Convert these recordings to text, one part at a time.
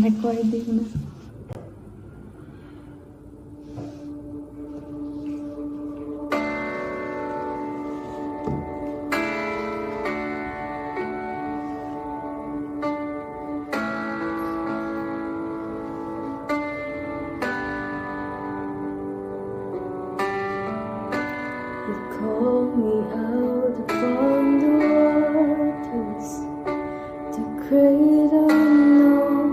Recording na. You call me out upon the waters, the great unknown,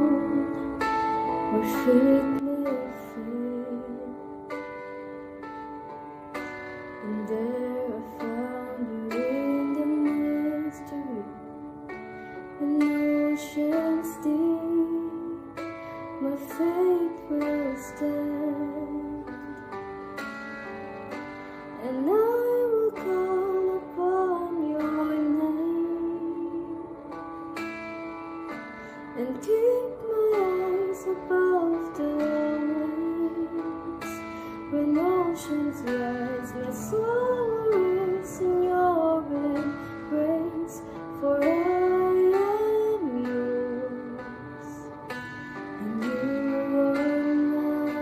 where faith may fail. And there I found you in the mystery, in oceans deep, my faith will stand. And I will call upon your name and keep my eyes above the waves. When oceans rise, my soul rests in your embrace, for I am yours, and you are mine.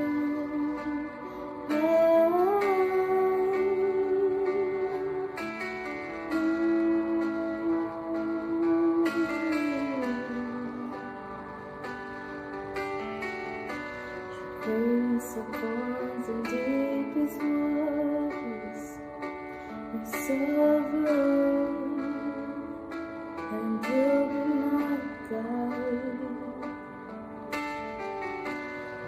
Grace abounds in deepest waters, my sovereign, and you'll be my guide.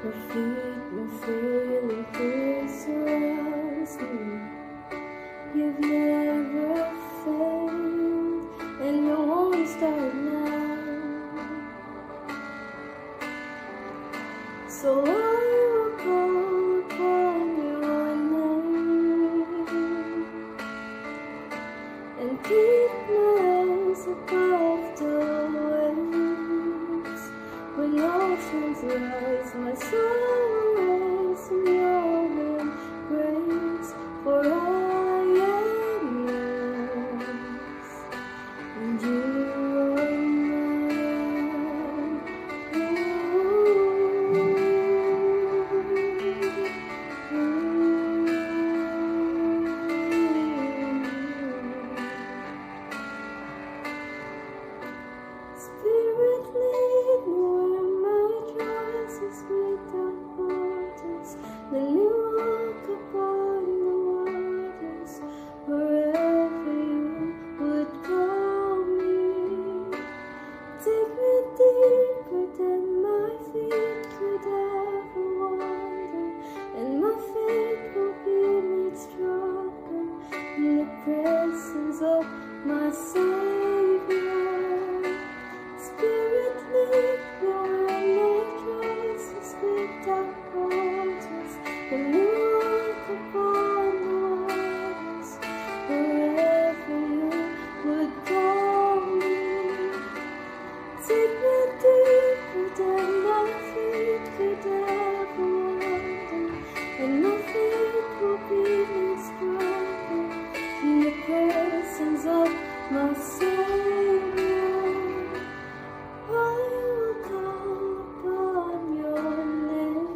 Your feet may fail and grace surrounds me. You've never failed, and you won't start now. So I will call upon your name and keep my eyes above the waves. When oceans rise, my soul rests in your embrace, for I am yours, and you are mine. Spirit, lead me where my choices without borders. Then you walk upon the waters, wherever you would call me. Take me deeper than my feet could ever wander, and my faith will be made stronger in the presence of my Savior. Spirit, lead me where my choices without borders, and you walk upon the waters, wherever you would call me. Take me deeper than my feet could ever wander, and my faith will be made stronger in the presence of my Savior. I will call upon your name,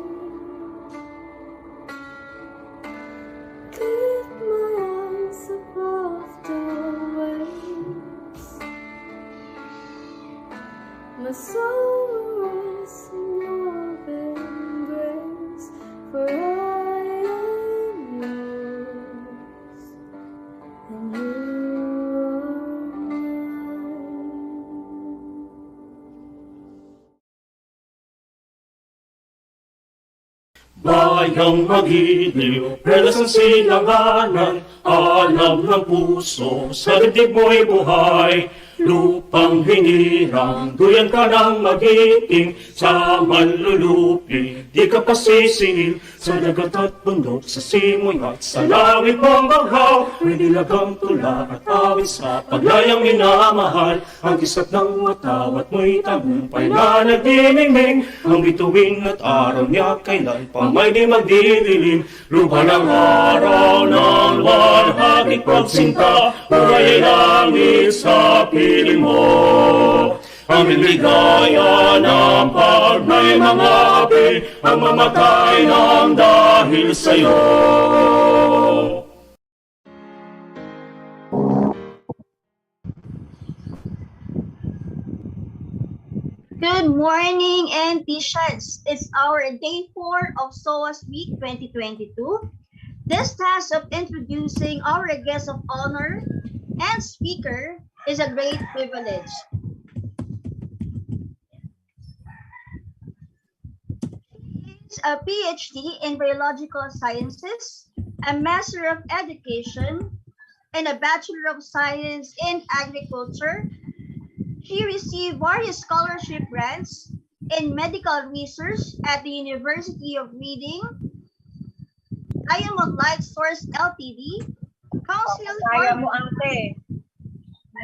keep my eyes above the waves. My soul rests in your embrace, for I am yours, and you are mine. Bayang magiliw, relasang silanganan, alam ng puso, sa dibdib mo'y buhay. Lupang hinirang, duyan ka ng magiting, sa manlulupi, di ka pasisingil. Sa dagat at bundok, sa simoy at sa langit mong baghaw, may nilagang tula at awit sa paglayang minamahal. Ang kisap ng matawat mo'y tagumpay na nagdimingming, ang bituin at araw niya kailan pa may di magdidilim. Lupa ng araw ng buwan, hagit pagsinta, buhay ay langit sa piling mo. Aming ligaya ng pag may mga api ang mamatay ng dahil sa'yo. Good morning, NTians. It's our day 4 of SOAST Week 2022. This task of introducing our guest of honor and speaker is a great privilege. He is a PhD in Biological Sciences, a Master of Education, and a Bachelor of Science in Agriculture. She received various scholarship grants in medical research at the University of Reading, Diamond Light Source Ltd, Council Kaya mo, ante.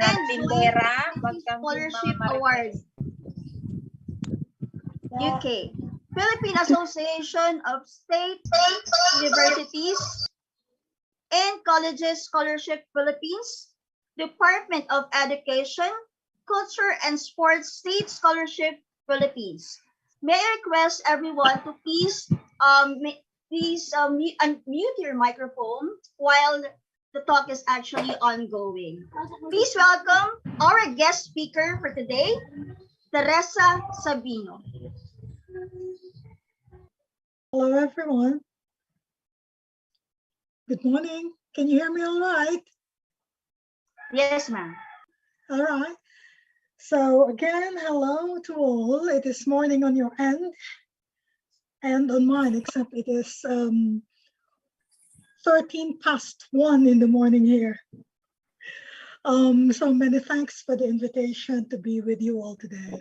and Tindera, Scholarship Award, UK, Philippine Association of State Universities and Colleges Scholarship Philippines, Department of Education, Culture and Sports State Scholarship Philippines. May I request everyone to please unmute your microphone while the talk is actually ongoing. Please welcome our guest speaker for today, Teresa Sabino. Hello, everyone. Good morning. Can you hear me all right? Yes, ma'am. All right. So again, hello to all. It is morning on your end and on mine, except it is 13 past 1 in the morning here. So many thanks for the invitation to be with you all today.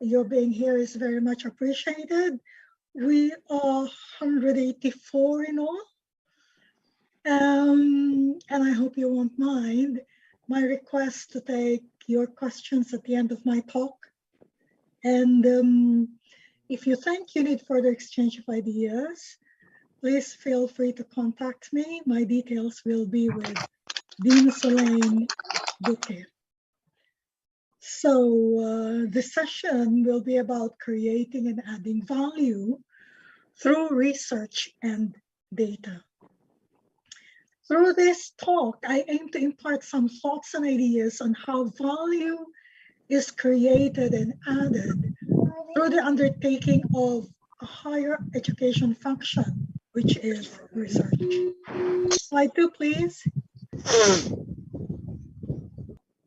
Your being here is very much appreciated. We are 184 in all. And I hope you won't mind my request to take your questions at the end of my talk. And if you think you need further exchange of ideas, please feel free to contact me. My details will be with Dean Solane Duque. So this session will be about creating and adding value through research and data. Through this talk, I aim to impart some thoughts and ideas on how value is created and added through the undertaking of a higher education function, which is research. Slide 2, please.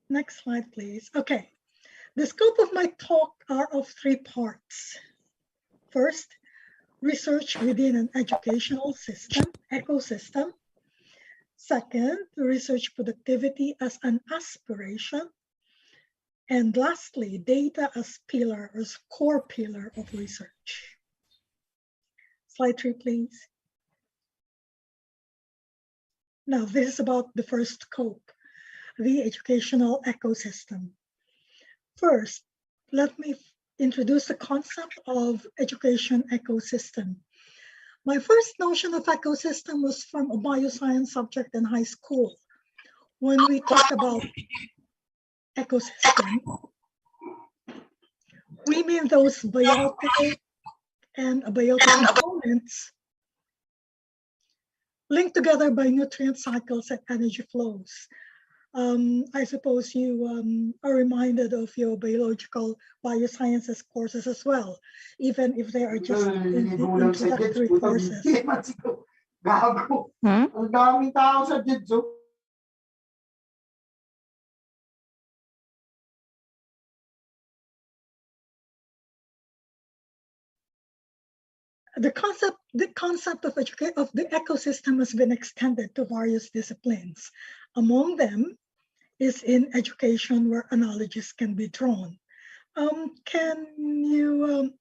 Next slide, please. Okay. The scope of my talk are of 3 parts. First, research within an educational system, ecosystem. Second, research productivity as an aspiration. And lastly, data as pillar, as core pillar of research. Slide 3, please. Now, this is about the first scope, the educational ecosystem. First, let me introduce the concept of education ecosystem. My first notion of ecosystem was from a bioscience subject in high school. When we talk about ecosystem, we mean those biotic and abiotic components linked together by nutrient cycles and energy flows. I suppose you are reminded of your biological biosciences courses as well, even if they are just introductory courses. Ang daming tao sa Jitsu. The concept of the ecosystem has been extended to various disciplines. Among them is in education, where analogies can be drawn. Can you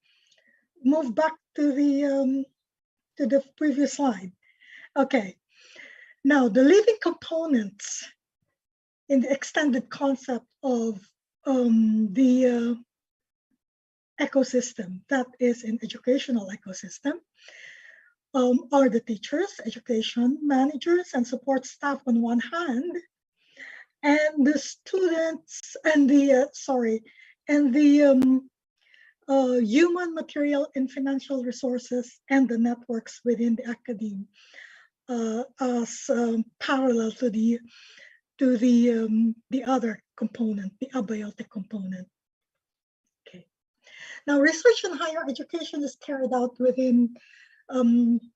move back to the previous slide? Okay. Now, the living components in the extended concept of the ecosystem, that is an educational ecosystem, are the teachers, education managers, and support staff on one hand, and the students and the and the human, material, and financial resources and the networks within the academe as parallel to the other component, the abiotic component. Okay. Now, research in higher education is carried out within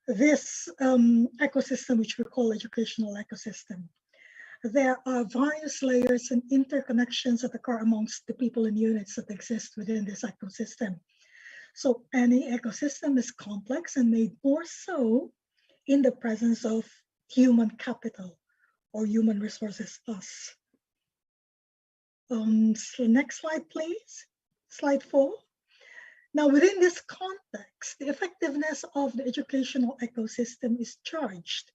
this ecosystem, which we call educational ecosystem. There are various layers and interconnections that occur amongst the people and units that exist within this ecosystem. So any ecosystem is complex and made more so in the presence of human capital or human resources, us. So next slide, please. Slide 4. Now, within this context, the effectiveness of the educational ecosystem is judged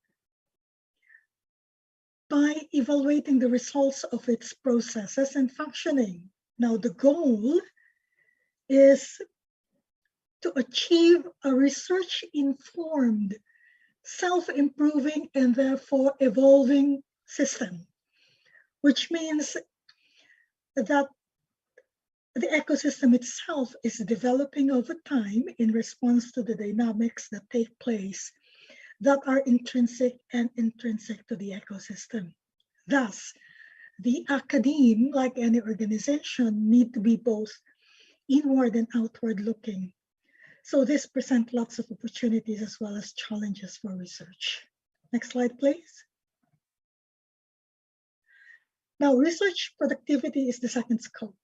by evaluating the results of its processes and functioning. Now, the goal is to achieve a research-informed, self-improving, and therefore evolving system, which means that the ecosystem itself is developing over time in response to the dynamics that take place that are intrinsic and intrinsic to the ecosystem. Thus, the academe, like any organization, need to be both inward and outward looking. So this presents lots of opportunities as well as challenges for research. Next slide, please. Now, research productivity is the second scope.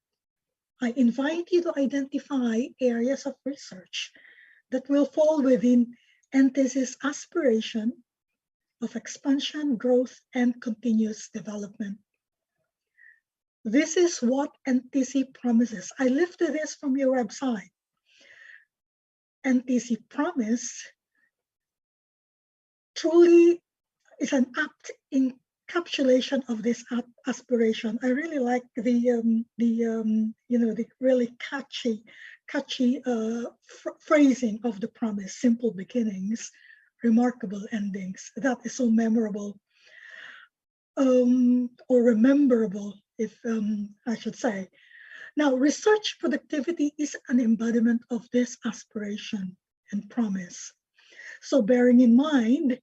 I invite you to identify areas of research that will fall within NTS's aspiration of expansion, growth, and continuous development. This is what NTC promises. I lifted this from your website. NTC promise truly is an apt encapsulation of this aspiration. I really like the really catchy phrasing of the promise: simple beginnings, remarkable endings. That is so memorable, or rememberable, if I should say. Now, research productivity is an embodiment of this aspiration and promise. So bearing in mind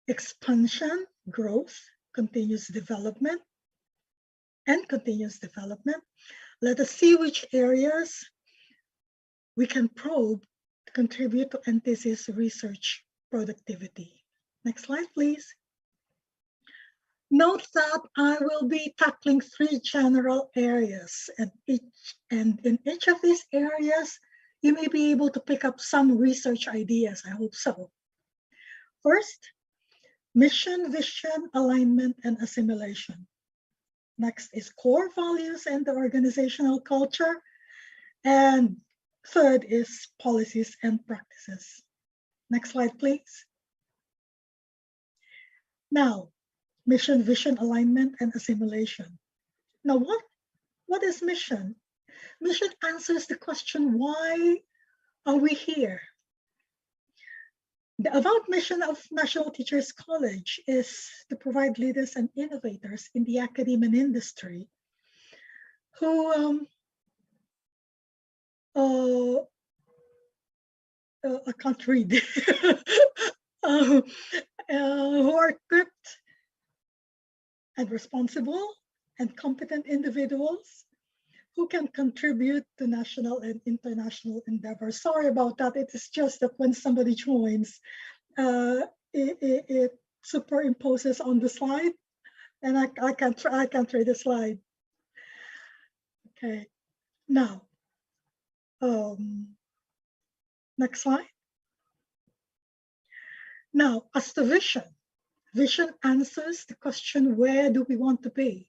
expansion, growth, continuous development, let us see which areas we can probe to contribute to NTC's research productivity. Next slide, please. Note that I will be tackling 3 general areas, and in each of these areas, you may be able to pick up some research ideas. I hope so. First, mission, vision, alignment, and assimilation. Next is core values and the organizational culture. And third is policies and practices. Next slide, please. Now, mission, vision, alignment, and assimilation. Now, what is mission? Mission answers the question, why are we here? The avowed mission of National Teachers College is to provide leaders and innovators in the academe and industry who I can't read, who are equipped and responsible and competent individuals who can contribute to national and international endeavors. Sorry about that. It is just that when somebody joins, it superimposes on the slide, and I can't read the slide. Okay, now, next slide. Now, as to vision answers the question, where do we want to be?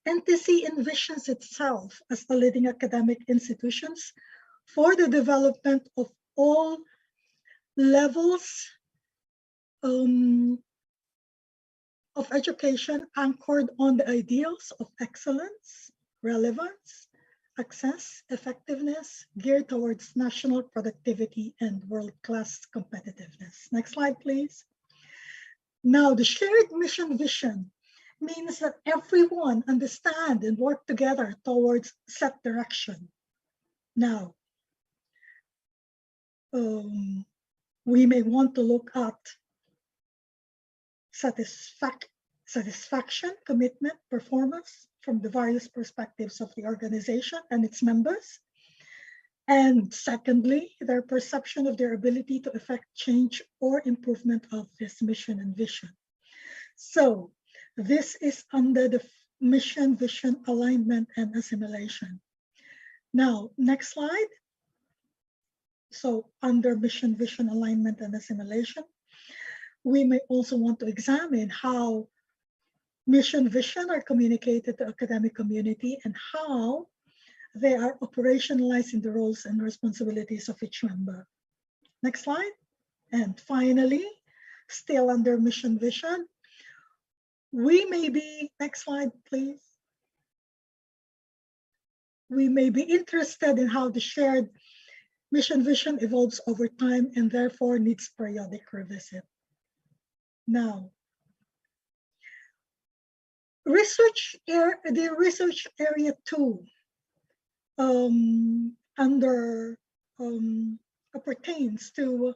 NTC envisions itself as the leading academic institutions for the development of all levels of education anchored on the ideals of excellence, relevance, access, effectiveness, geared towards national productivity and world-class competitiveness. Next slide, please. Now, the shared mission vision means that everyone understand and work together towards set direction. Now, we may want to look at satisfaction, commitment, performance from the various perspectives of the organization and its members. And secondly, their perception of their ability to effect change or improvement of this mission and vision. So this is under the mission, vision, alignment, and assimilation. Now, next slide. So under mission, vision, alignment, and assimilation, we may also want to examine how mission, vision are communicated to academic community and how they are operationalized in the roles and responsibilities of each member. Next slide. And finally, still under mission, vision, we may be, next slide, please. We may be interested in how the shared mission, vision evolves over time and therefore needs periodic revisit. Now, the research area 2 pertains to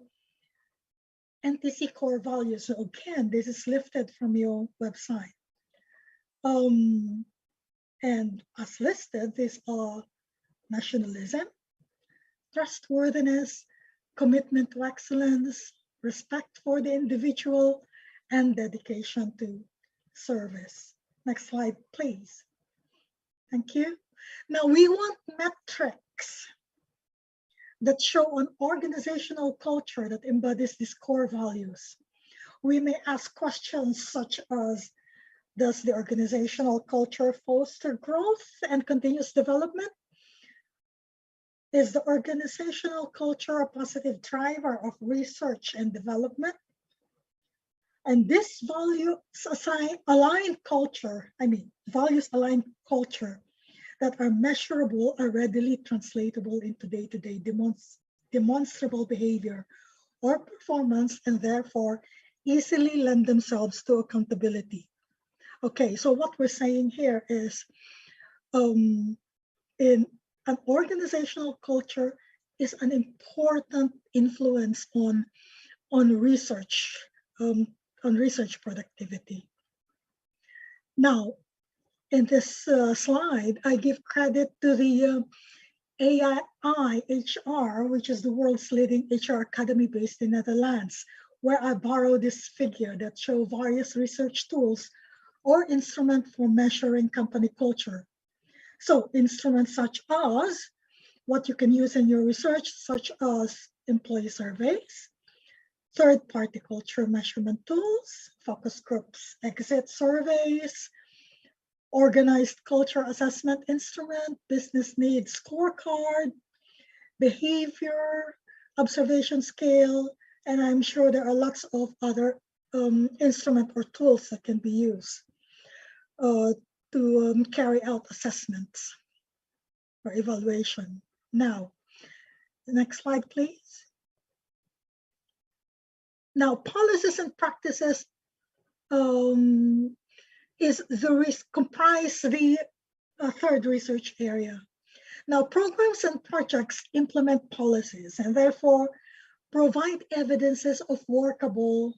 NTC core values. So again, this is lifted from your website. And as listed, these are nationalism, trustworthiness, commitment to excellence, respect for the individual, and dedication to service. Next slide, please. Thank you. Now we want metrics that show an organizational culture that embodies these core values. We may ask questions such as, does the organizational culture foster growth and continuous development? Is the organizational culture a positive driver of research and development? And this values-aligned culture that are measurable are readily translatable into day-to-day demonstrable behavior or performance, and therefore easily lend themselves to accountability. Okay, so what we're saying here is in an organizational culture is an important influence on research productivity. Now, in this slide, I give credit to the AI HR, which is the world's leading HR academy based in Netherlands, where I borrow this figure that show various research tools or instruments for measuring company culture. So instruments such as what you can use in your research, such as employee surveys, third-party culture measurement tools, focus groups, exit surveys, organized culture assessment instrument, business needs scorecard, behavior, observation scale, and I'm sure there are lots of other instruments or tools that can be used to carry out assessments or evaluation. Now, the next slide, please. Now, policies and practices comprise the third research area. Now, programs and projects implement policies and therefore provide evidences of workable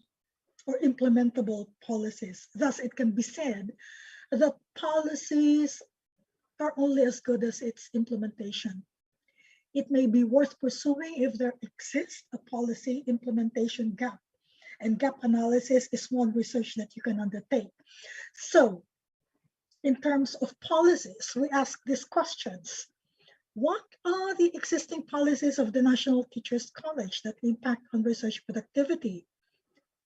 or implementable policies. Thus, it can be said that policies are only as good as its implementation. It may be worth pursuing if there exists a policy implementation gap, and gap analysis is one research that you can undertake. So, in terms of policies, we ask these questions. What are the existing policies of the National Teachers College that impact on research productivity?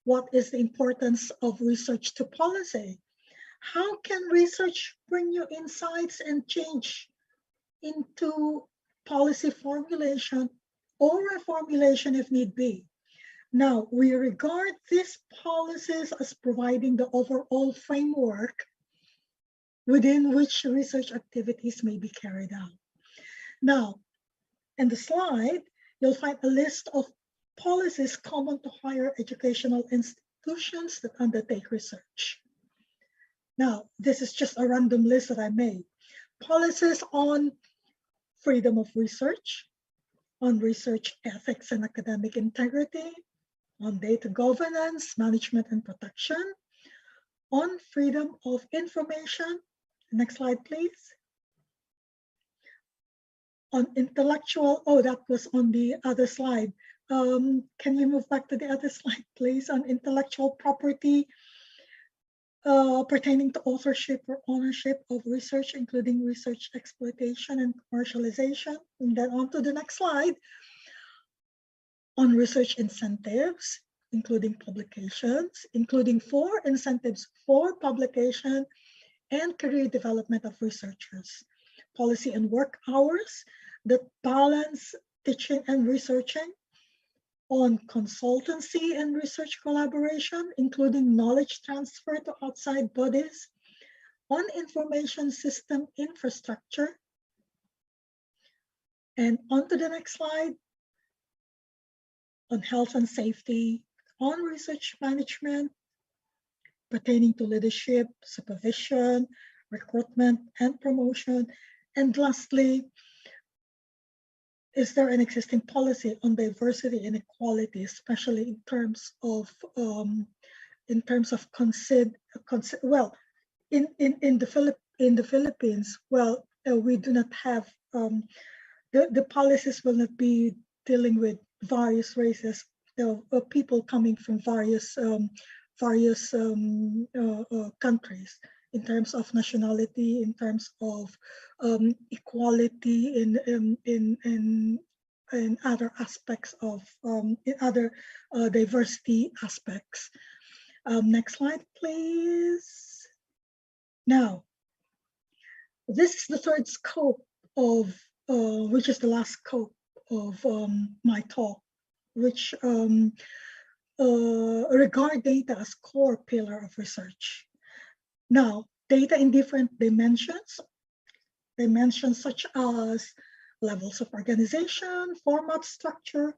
What is the importance of research to policy? How can research bring you insights and change into policy formulation or reformulation if need be? Now, we regard these policies as providing the overall framework within which research activities may be carried out. Now, in the slide, you'll find a list of policies common to higher educational institutions that undertake research. Now, this is just a random list that I made. Policies on freedom of research, on research ethics and academic integrity, on data governance, management and protection, on freedom of information. Next slide, please. On intellectual, oh, that was on the other slide. Can you move back to the other slide, please? On intellectual property pertaining to authorship or ownership of research, including research exploitation and commercialization. And then on to the next slide. On research incentives, including publications, including for incentives for publication and career development of researchers. Policy and work hours that balance teaching and researching. On consultancy and research collaboration, including knowledge transfer to outside bodies. On information system infrastructure. And on to the next slide. On health and safety, on research management, pertaining to leadership, supervision, recruitment, and promotion. And lastly, is there an existing policy on diversity and equality, especially in terms of well, in the Philippines, well, we do not have the policies will not be dealing with various races, people coming from various countries, in terms of nationality, in terms of equality in other aspects of in other diversity aspects. Next slide, please. Now, this is the third scope of which is the last scope of my talk, which regard data as core pillar of research. Now, data in different dimensions such as levels of organization, format, structure,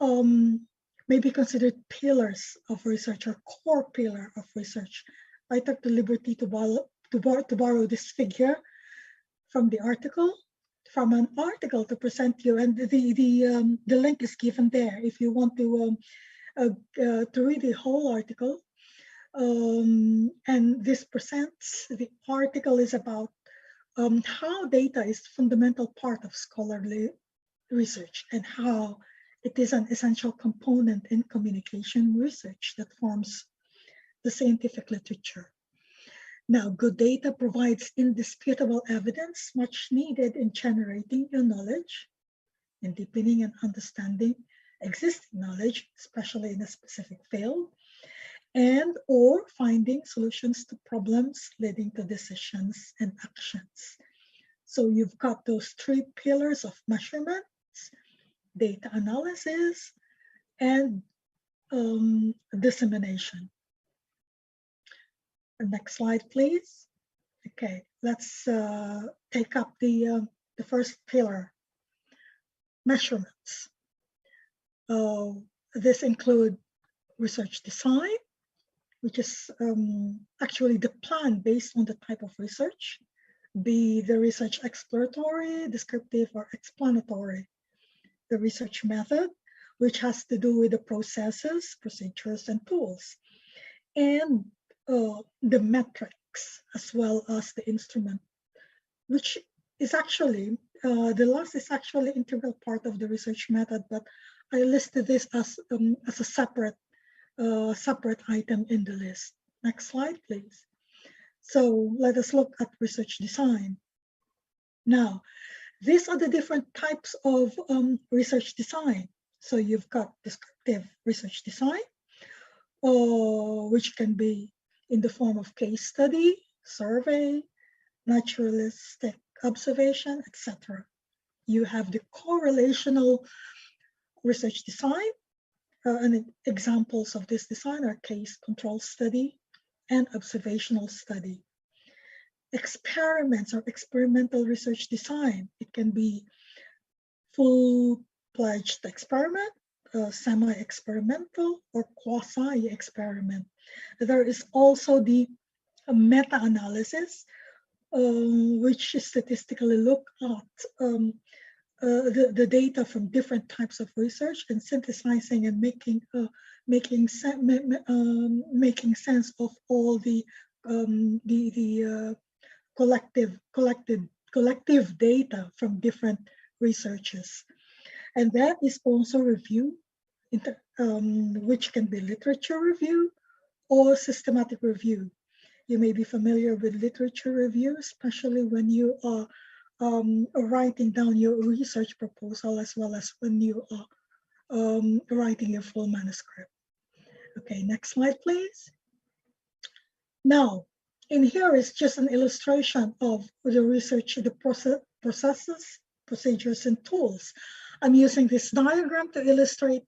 may be considered pillars of research or core pillar of research. I took the liberty to borrow this figure from an article to present you, and the link is given there if you want to read the whole article. And this presents, the article is about how data is a fundamental part of scholarly research and how it is an essential component in communication research that forms the scientific literature. Now, good data provides indisputable evidence much needed in generating new knowledge and deepening and understanding existing knowledge, especially in a specific field, and or finding solutions to problems leading to decisions and actions. So you've got those three pillars of measurements: data analysis and dissemination. The next slide, please. Okay, let's take up the first pillar, measurements. This include research design, which is actually the plan based on the type of research, be the research exploratory, descriptive, or explanatory. The research method, which has to do with the processes, procedures, and tools. And the metrics, as well as the instrument, which is actually, the last is actually an integral part of the research method, but I listed this as a separate item in the list. Next slide, please. So let us look at research design. Now, these are the different types of research design. So you've got descriptive research design, which can be in the form of case study, survey, naturalistic observation, etc. You have the correlational research design, and examples of this design are case control study and observational study. Experiments or experimental research design. It can be full-fledged experiment, semi-experimental, or quasi-experiment. There is also the a meta-analysis, which statistically look at the data from different types of research and synthesizing and making sense of all the collective data from different researches. And that is also review, which can be literature review or systematic review. You may be familiar with literature review, especially when you are writing down your research proposal, as well as when you are writing your full manuscript. Okay, next slide, please. Now, in here is just an illustration of the research, the processes, procedures, and tools. I'm using this diagram to illustrate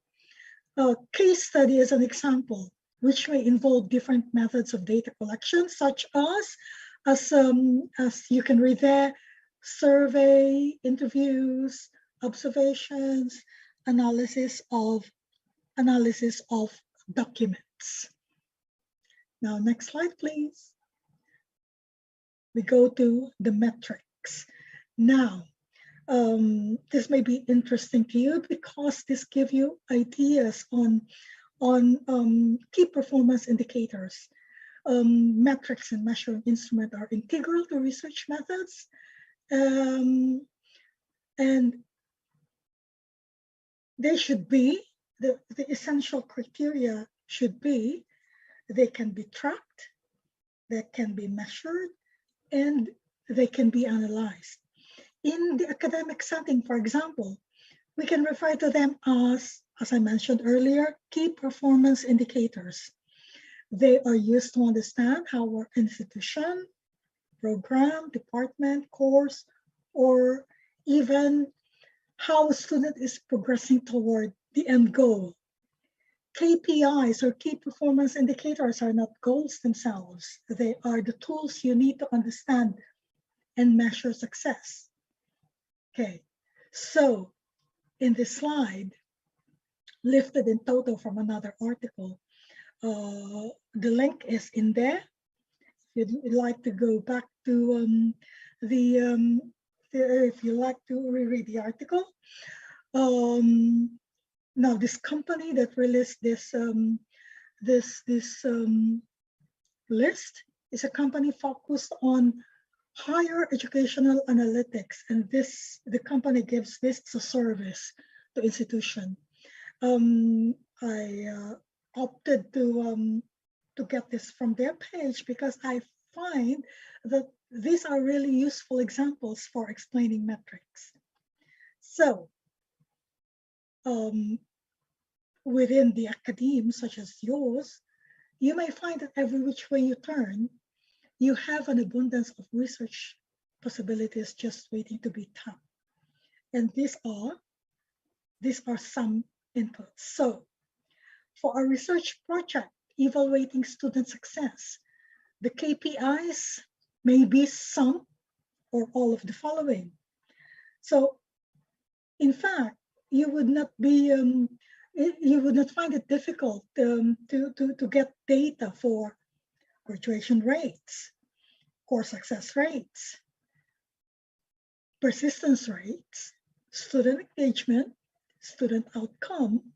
a case study as an example, which may involve different methods of data collection, such as you can read there, survey, interviews, observations, analysis of documents. Now, next slide, please. We go to the metrics. Now, this may be interesting to you because this gives you ideas on key performance indicators. Metrics and measuring instruments are integral to research methods, and they should be, the essential criteria should be, they can be tracked, they can be measured, and they can be analyzed. In the academic setting, for example, we can refer to them as I mentioned earlier, key performance indicators. They are used to understand how our institution, program, department, course, or even how a student is progressing toward the end goal. KPIs, or key performance indicators, are not goals themselves. They are the tools you need to understand and measure success. Okay, so in this slide, lifted in total from another article, the link is in there. If you'd like to go back to if you like to reread the article. Now, this company that released this list is a company focused on higher educational analytics, and the company gives this as a service to institution. I opted to get this from their page because I find that these are really useful examples for explaining metrics. So, within the academe, such as yours, you may find that every which way you turn, you have an abundance of research possibilities just waiting to be tapped. And these are some inputs. So, for a research project evaluating student success, the KPIs may be some or all of the following. So, in fact, you would not find it difficult to get data for graduation rates, course success rates, persistence rates, student engagement, student outcome,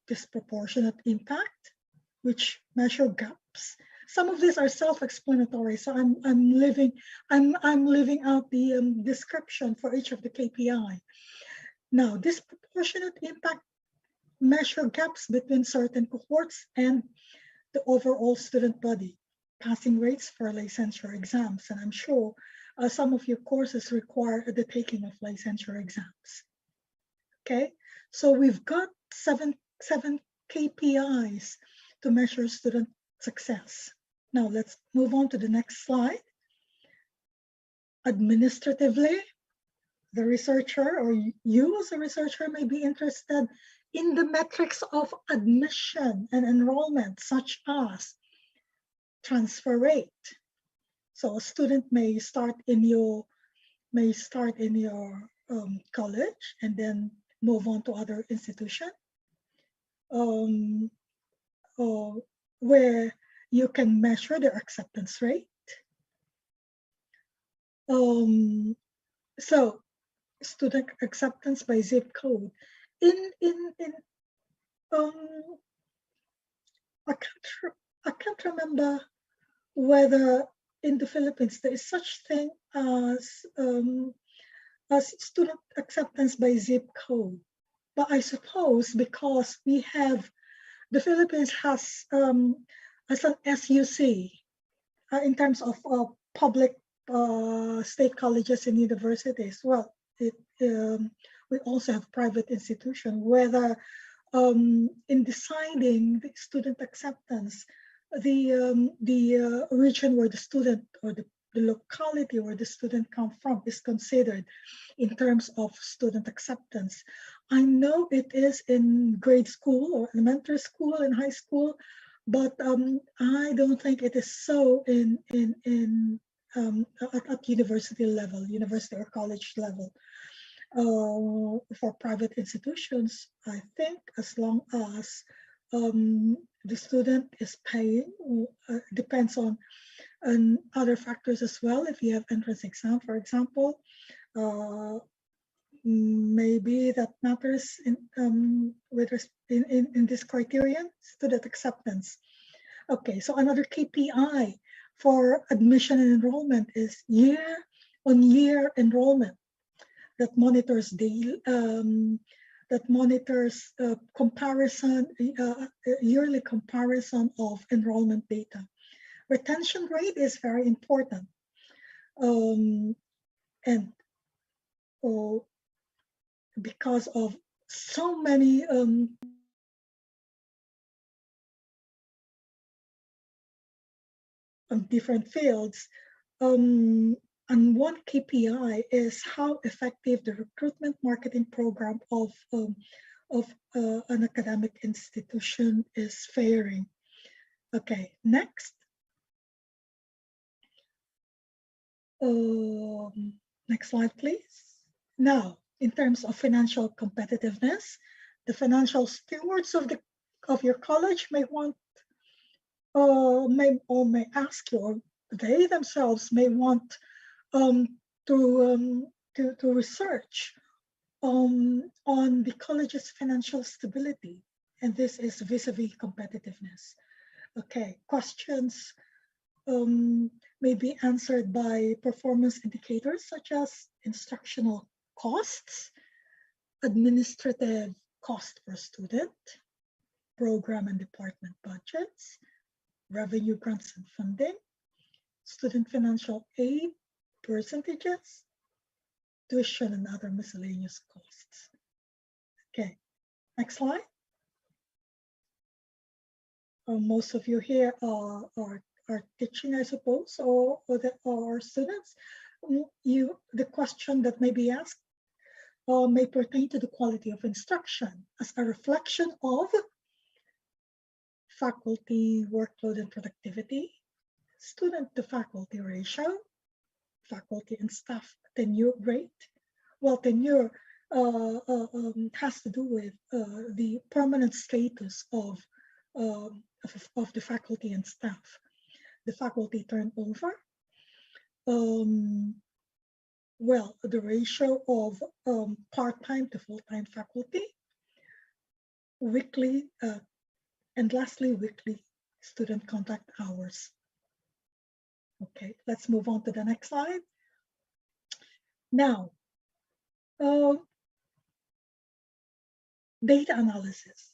disproportionate impact, which measure gaps. Some of these are self-explanatory, so I'm leaving out the description for each of the KPI. Now, disproportionate impact measure gaps between certain cohorts and the overall student body, passing rates for licensure exams, and I'm sure some of your courses require the taking of licensure exams. Okay, so we've got seven KPIs to measure student success. Now let's move on to the next slide. Administratively, the researcher, or you as a researcher, may be interested in the metrics of admission and enrollment, such as transfer rate. So a student may start in your college and then move on to other institution, where you can measure their acceptance rate. So student acceptance by zip code. I can't remember whether in the Philippines there is such thing as student acceptance by zip code. But I suppose because we have, the Philippines has as an SUC in terms of public state colleges and universities. Well, we also have private institutions, whether in deciding the student acceptance, the region where the student or the locality where the student come from is considered in terms of student acceptance. I know it is in grade school or elementary school and high school, but I don't think it is so at university level, university or college level. For private institutions, I think as long as the student is paying, depends on other factors as well. If you have entrance exam, for example, maybe that matters in this criterion, student acceptance. Okay, so another KPI for admission and enrollment is year-on-year enrollment that monitors comparison, yearly comparison of enrollment data. Retention rate is very important, and because of so many different fields, and one KPI is how effective the recruitment marketing program of an academic institution is faring. Okay, next. Next slide, please. Now, in terms of financial competitiveness, the financial stewards of your college may want may ask you, or they themselves may want to research on the college's financial stability, and this is vis-a-vis competitiveness. Okay, questions may be answered by performance indicators such as instructional costs, administrative cost per student, program and department budgets, revenue grants and funding, student financial aid percentages, tuition and other miscellaneous costs. Okay, next slide. Most of you here are teaching, I suppose, or students. The question that may be asked may pertain to the quality of instruction as a reflection of faculty workload and productivity, student to faculty ratio, faculty and staff tenure rate. Well, tenure has to do with the permanent status of the faculty and staff. The faculty turnover, well, the ratio of part-time to full-time faculty, weekly, and lastly, weekly student contact hours. Okay, let's move on to the next slide. Now, data analysis.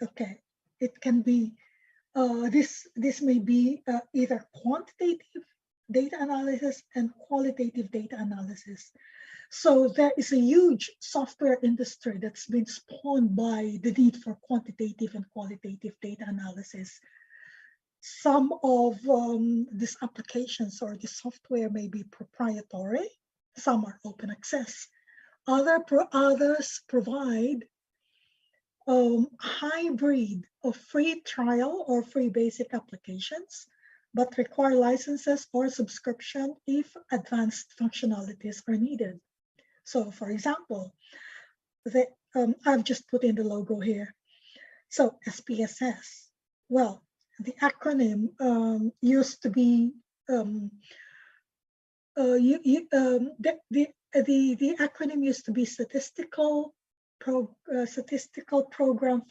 Okay, it can be, this may be either quantitative data analysis and qualitative data analysis. So there is a huge software industry that's been spawned by the need for quantitative and qualitative data analysis. Some of these applications or the software may be proprietary, some are open access. Others provide hybrid of free trial or free basic applications, but require licenses or subscription if advanced functionalities are needed. So for example, I've just put in the logo here. So SPSS, well, the acronym used to be the acronym used to be statistical program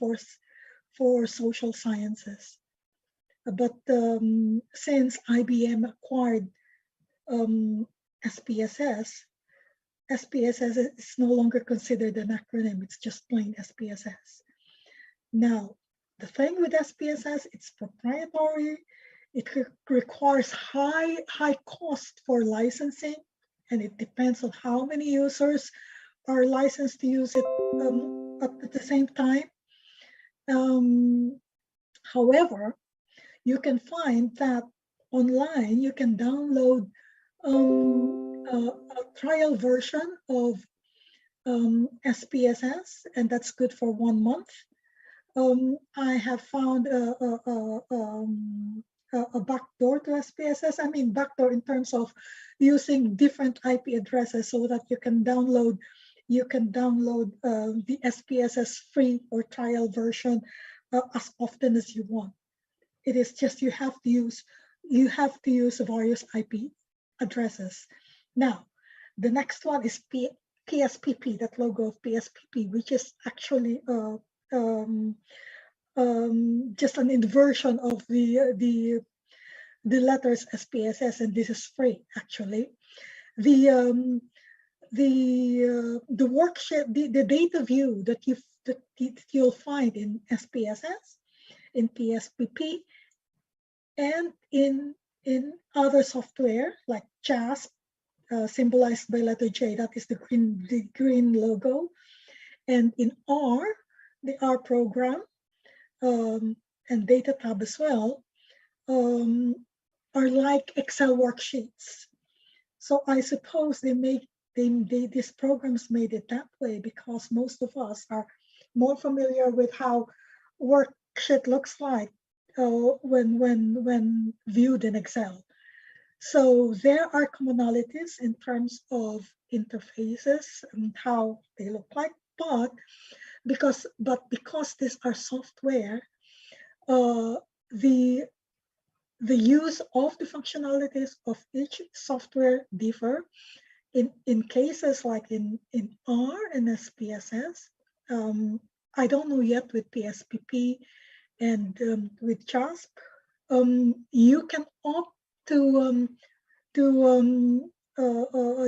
for social sciences, but since IBM acquired SPSS, SPSS is no longer considered an acronym. It's just plain SPSS. Now, the thing with SPSS, it's proprietary. It requires high cost for licensing, and it depends on how many users are licensed to use it at the same time. However, you can find that online you can download a trial version of SPSS, and that's good for 1 month. I have found a backdoor to SPSS. I mean, backdoor in terms of using different IP addresses so that you can download the SPSS free or trial version as often as you want. It is just you have to use various IP addresses. Now, the next one is PSPP, that logo of PSPP, which is actually just an inversion of the letters SPSS, and this is free actually. The worksheet, the data view that you'll find in SPSS, in PSPP, and in other software like JASP, symbolized by letter J, that is the green logo, and in R, the R program, and data tab as well, are like Excel worksheets. So I suppose these programs made it that way because most of us are more familiar with how worksheet looks like when viewed in Excel. So there are commonalities in terms of interfaces and how they look like, but because these are software, the use of the functionalities of each software differ. In cases like in R and SPSS, I don't know yet with PSPP and with JASP, you can opt to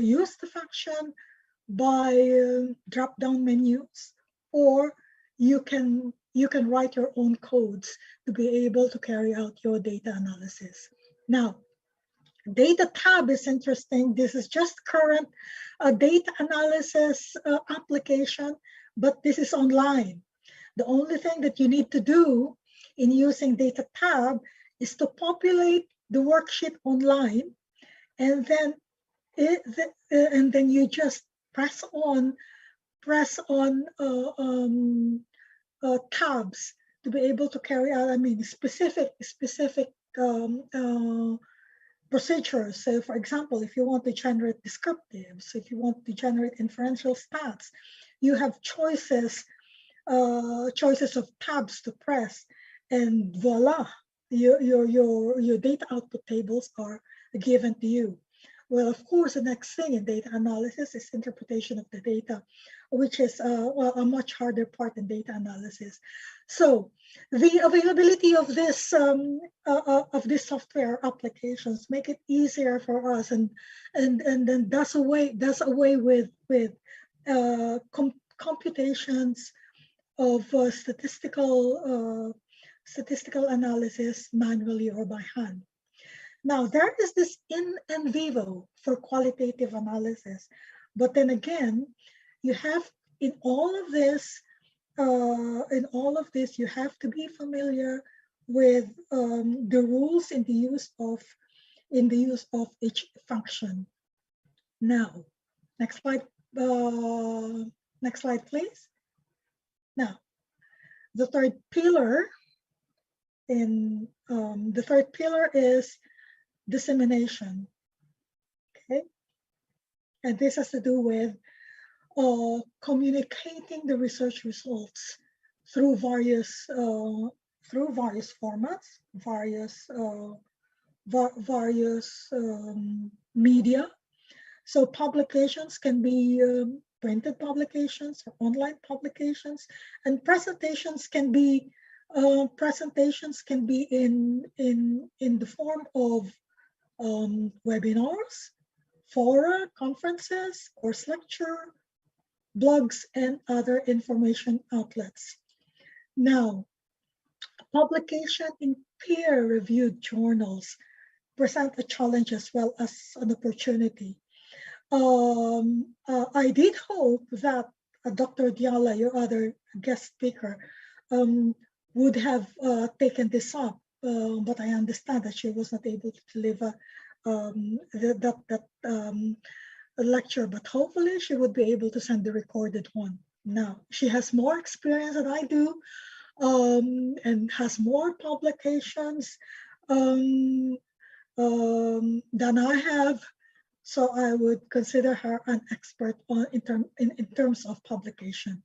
use the function by drop-down menus, or you can write your own codes to be able to carry out your data analysis. Now, data tab is interesting. This is just current data analysis application, but this is online. The only thing that you need to do in using data tab is to populate the worksheet online, and then you just press on tabs to be able to carry out, I mean, specific procedures. So for example, if you want to generate descriptives, if you want to generate inferential stats, you have choices of tabs to press, and voila, your data output tables are given to you. Well, of course, the next thing in data analysis is interpretation of the data, which is a much harder part in data analysis. So the availability of this software applications make it easier for us, and then does away with computations of statistical analysis manually or by hand. Now, there is this in vivo for qualitative analysis, but then again, you have in all of this, you have to be familiar with the rules in the use of each function. Now, next slide, please. Now, the third pillar is dissemination. Okay, and this has to do with communicating the research results through various through various formats, various media. So publications can be printed publications or online publications, and presentations can be in the form of webinars, fora, conferences, course lecture, blogs, and other information outlets. Now, publication in peer-reviewed journals present a challenge as well as an opportunity. I did hope that Dr. Diala, your other guest speaker, would have taken this up, but I understand that she was not able to deliver a lecture, but hopefully she would be able to send the recorded one. Now, she has more experience than I do, and has more publications than I have. So I would consider her an expert in terms of publication.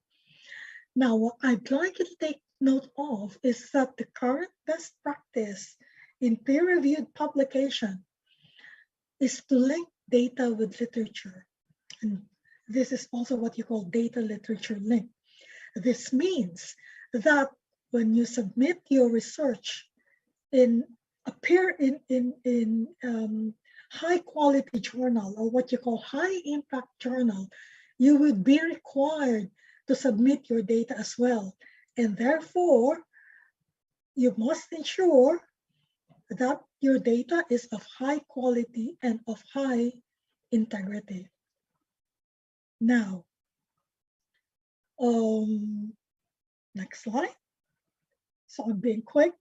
Now, what I'd like you to take note of is that the current best practice in peer-reviewed publication is to link data with literature. And this is also what you call data literature link. This means that when you submit your research in high quality journal, or what you call high impact journal, you would be required to submit your data as well. And therefore, you must ensure that your data is of high quality and of high integrity. Now, next slide. So I'm being quick.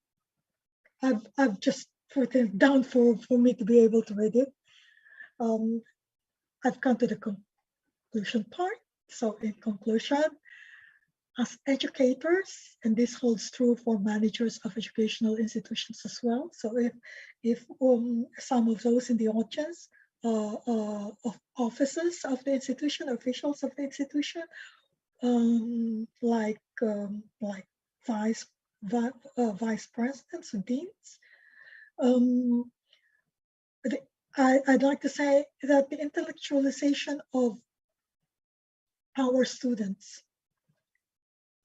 I've just put it down for me to be able to read it. I've come to the conclusion part. So in conclusion, as educators, and this holds true for managers of educational institutions as well. So if some of those in the audience of officers of the institution, officials of the institution, like vice presidents and deans, I'd like to say that the intellectualization of our students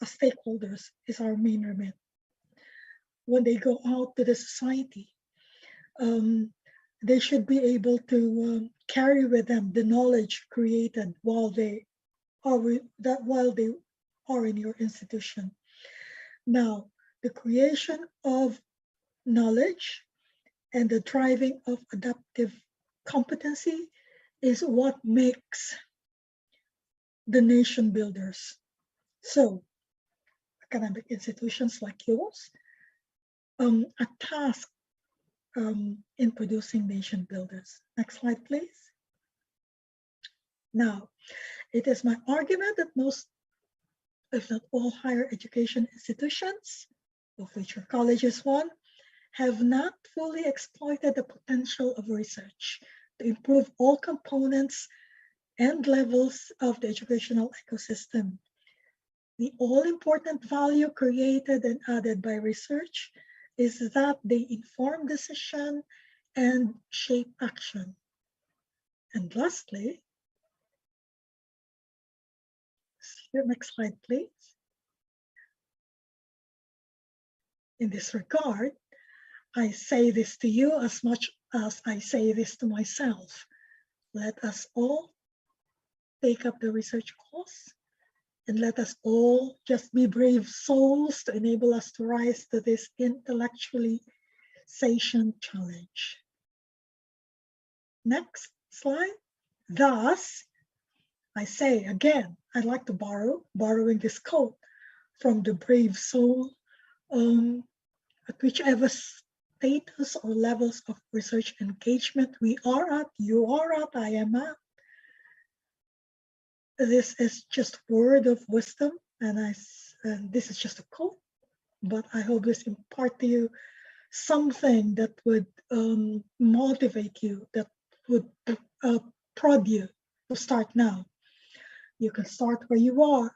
as stakeholders is our main remit. When they go out to the society, they should be able to carry with them the knowledge created while they are in your institution. Now, the creation of knowledge and the driving of adaptive competency is what makes the nation builders. So, academic institutions like yours are tasked in producing nation builders. Next slide, please. Now, it is my argument that most, if not all, higher education institutions, of which your college is one, have not fully exploited the potential of research to improve all components and levels of the educational ecosystem. The all-important value created and added by research is that they inform decision and shape action. And lastly, next slide, please. In this regard, I say this to you as much as I say this to myself. Let us all take up the research course, and let us all just be brave souls to enable us to rise to this intellectualization challenge. Next slide. Thus, I say again, I'd like to borrowing this quote from the brave soul, at whichever status or levels of research engagement we are at, you are at, I am at. This is just word of wisdom, and this is just a quote, but I hope this impart to you something that would motivate you, that would prod you to start now. You can start where you are.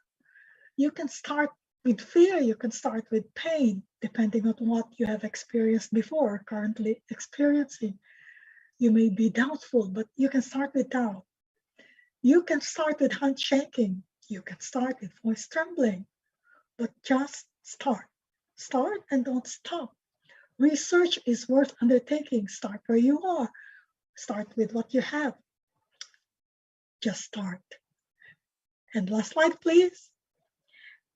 You can start With fear, you can start with pain, depending on what you have experienced before or currently experiencing. You may be doubtful, but you can start with doubt. You can start with handshaking. You can start with voice trembling, but just start. Start and don't stop. Research is worth undertaking. Start where you are. Start with what you have. Just start. And last slide, please.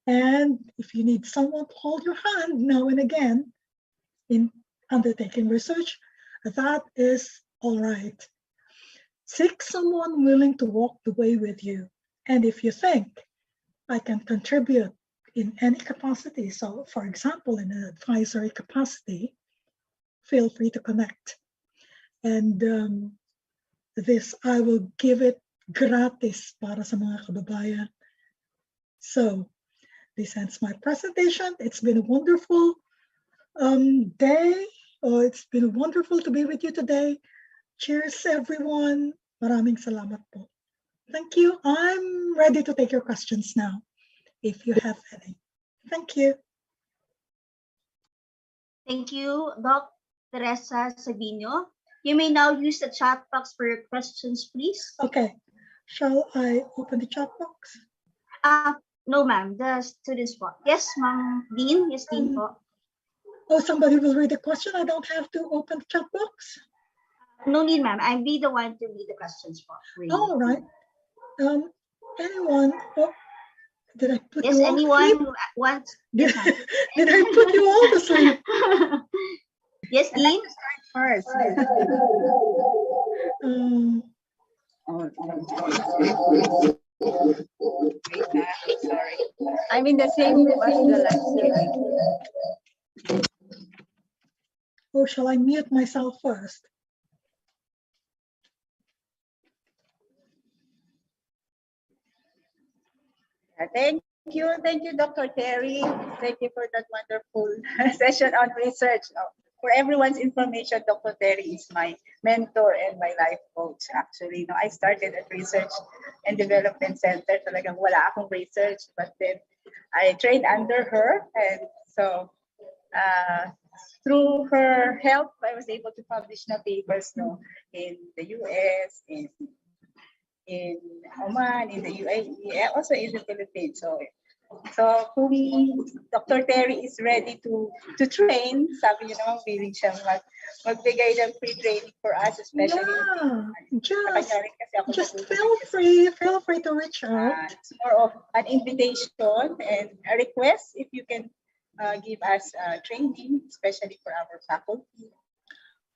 And if you need someone to hold your hand now and again in undertaking research, that is all right. Seek someone willing to walk the way with you. And if you think, I can contribute in any capacity, so for example, in an advisory capacity, feel free to connect. And this, I will give it gratis para sa mga kababayan. So, this ends my presentation. It's been a wonderful day. It's been wonderful to be with you today. Cheers, everyone. Maraming salamat po. Thank you. I'm ready to take your questions now, if you have any. Thank you. Thank you, Doc Teresa Sabino. You may now use the chat box for your questions, please. Okay. Shall I open the chat box? No, ma'am. The students po. Yes, ma'am. Dean. Yes, Dean po. Oh, somebody will read the question. I don't have to open the chat box? No need, ma'am. I'll be the one to read the questions po. All right. Anyone? Oh, did I put Yes, you all anyone to sleep? who wants. Did, Yes, ma'am. did I put you all to sleep? Yes, Dean. First. Sorry. I'm in the same room as the live streaming. Oh, shall I mute myself first? Thank you, Dr. Terry. Thank you for that wonderful session on research. For everyone's information, Dr. Terry is my mentor and my life coach. Actually, I started at Research and Development Center. Talagang wala akong research, but then I trained under her, and so through her help, I was able to publish na papers in the US, in Oman, in the UAE, also in the Philippines. So kung Dr. Terry is ready to train, sabi niyo naman willing siyang magbigay ng free training for us, especially just feel free to reach out. It's more of an invitation and a request if you can give us training, especially for our faculty.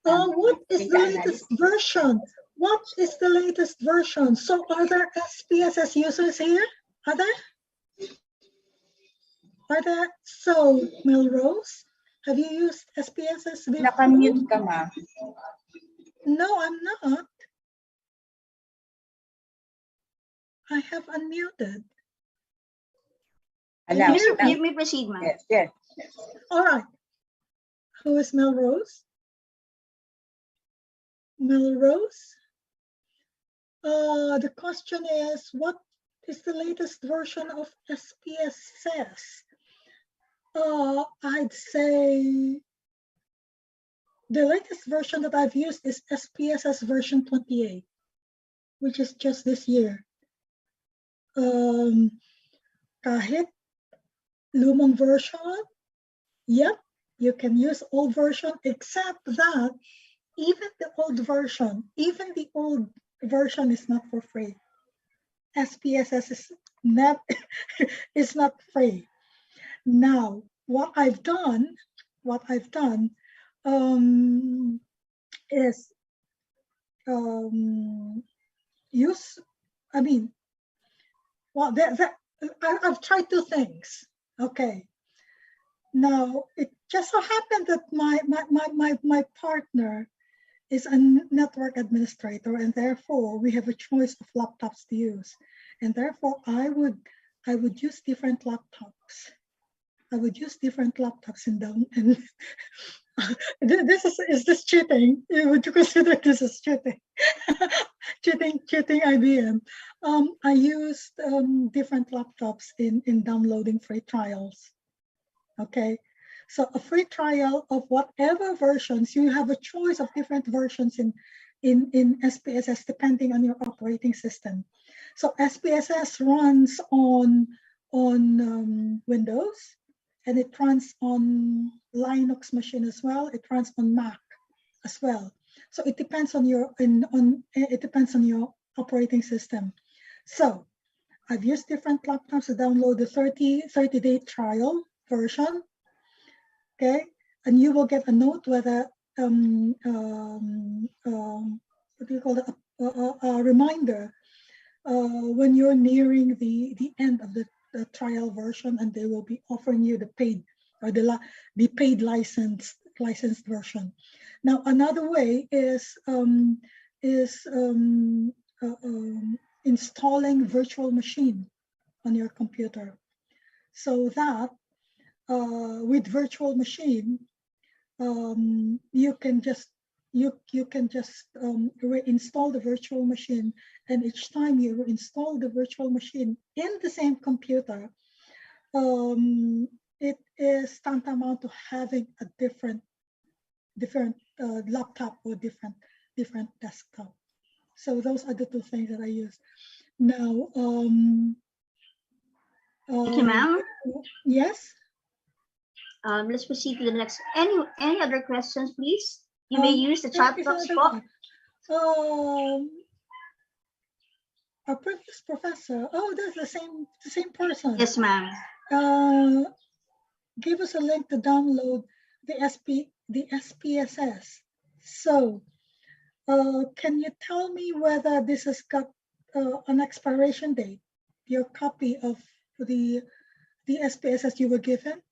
What is the latest version? What is the latest version? So are there SPSS users here? Are there? So, Melrose, have you used SPSS before? Nakamute ka, ma'am. No, I'm not. I have unmuted. You may proceed, ma'am. Yes. All right. Who is Melrose? Melrose? The question is, what is the latest version of SPSS? I'd say the latest version that I've used is SPSS version 28, which is just this year. Kahit lumang version, yep, you can use old version, except that even the old version is not for free. SPSS is not free. Now, what I've done is I've tried two things. Okay. Now, it just so happened that my partner is a network administrator, and therefore we have a choice of laptops to use. And therefore I would use different laptops. And is this cheating? Would you consider this as cheating? cheating IBM. I used different laptops in downloading free trials. Okay, so a free trial of whatever versions, you have a choice of different versions in SPSS depending on your operating system. So SPSS runs on Windows, and it runs on Linux machine as well. It runs on Mac as well. So it depends on your it depends on your operating system. So I've used different laptops to download the 30-day trial version. Okay, and you will get a note whether what do you call it, a reminder when you're nearing the end of the trial version, and they will be offering you the paid or the paid licensed version. Now another way is installing virtual machine on your computer, so that with virtual machine you can just reinstall the virtual machine, and each time you reinstall the virtual machine in the same computer, it is tantamount to having a different laptop or different desktop. So those are the two things that I use. Now, Thank you, ma'am. yes. Let's proceed to the next. Any other questions, please? You may use the chat box. Our previous professor. Oh, that's the same person. Yes, ma'am. Give us a link to download the SPSS. So, can you tell me whether this has got an expiration date? Your copy of the SPSS you were given,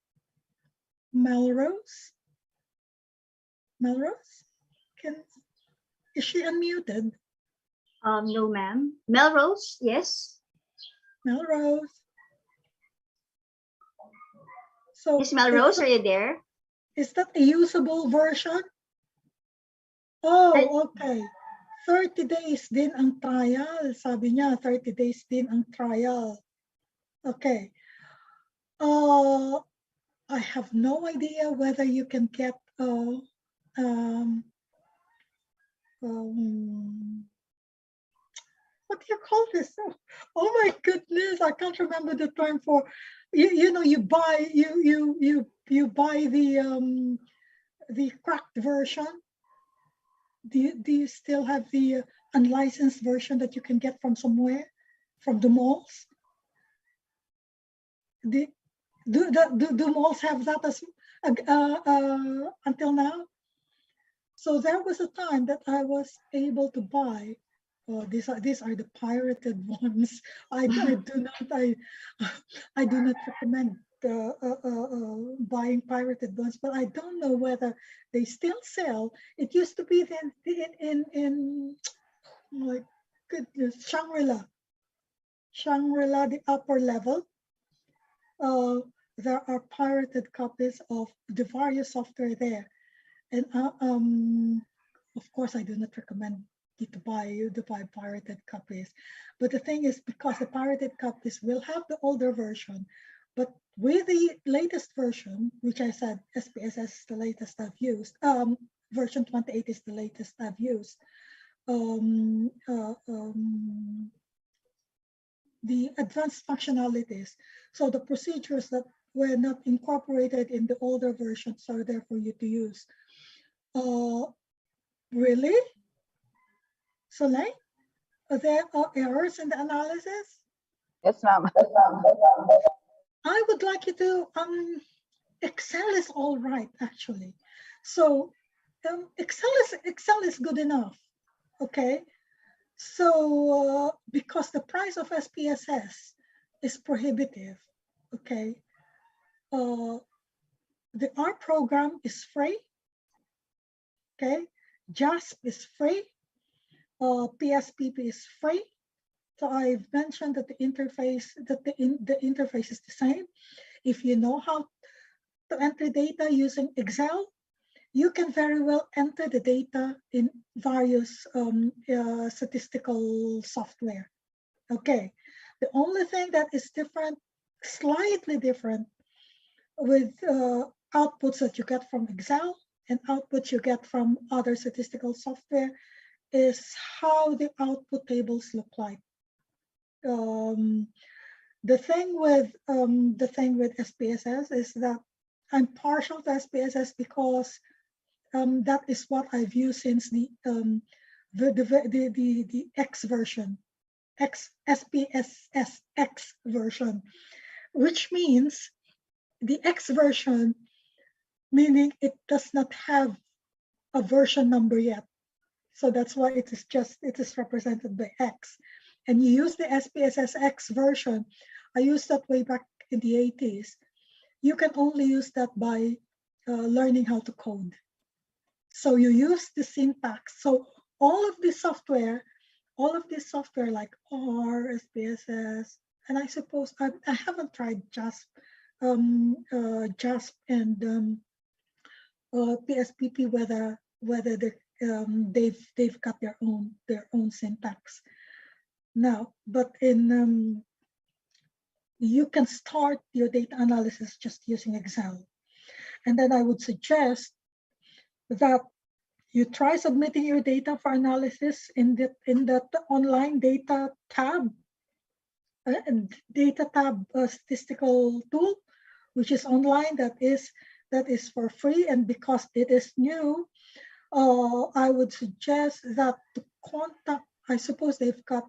Melrose. Melrose, is she unmuted? No, ma'am. Melrose, yes. Melrose. So Miss Melrose, are you there? Is that a usable version? Oh, okay. 30 days din ang trial. Sabi niya, 30 days din ang trial. Okay. I have no idea whether you can get what do you call this? Oh my goodness, I can't remember the term for you know, you buy the cracked version. Do you still have the unlicensed version that you can get from somewhere, from the malls? Do malls have that as until now? So there was a time that I was able to buy. These are the pirated ones. I do not recommend buying pirated ones, but I don't know whether they still sell. It used to be then in my goodness, Shangri-La, the upper level. There are pirated copies of the various software there, and of course I do not recommend you to buy pirated copies. But the thing is, because the pirated copies will have the older version, but with the latest version, which I said SPSS is the latest I've used, version 28 is the latest I've used, the advanced functionalities. So the procedures that were not incorporated in the older versions are there for you to use. Really? Soleil? Are there errors in the analysis? Yes, ma'am. I would like you to, Excel is all right, actually. So Excel is good enough, okay? So because the price of SPSS is prohibitive, okay? The R program is free, okay? JASP is free, PSPP is free. So I've mentioned that the interface is the same. If you know how to enter data using Excel, you can very well enter the data in various statistical software. Okay, the only thing that is different, slightly different with outputs that you get from Excel and outputs you get from other statistical software is how the output tables look like. The thing with SPSS is that I'm partial to SPSS because that is what I've used since the X version, SPSS X version, which means the X version, meaning it does not have a version number yet. So that's why it is represented by X. And you use the SPSS X version. I used that way back in the 80s. You can only use that by learning how to code. So you use the syntax. So all of this software like R, SPSS, and I suppose I haven't tried JASP, JASP and PSPP whether they've got their own syntax now. But in you can start your data analysis just using Excel, and then I would suggest that you try submitting your data for analysis in that online data tab, statistical tool, which is online. That is for free, and because it is new, I would suggest that to contact. I suppose they've got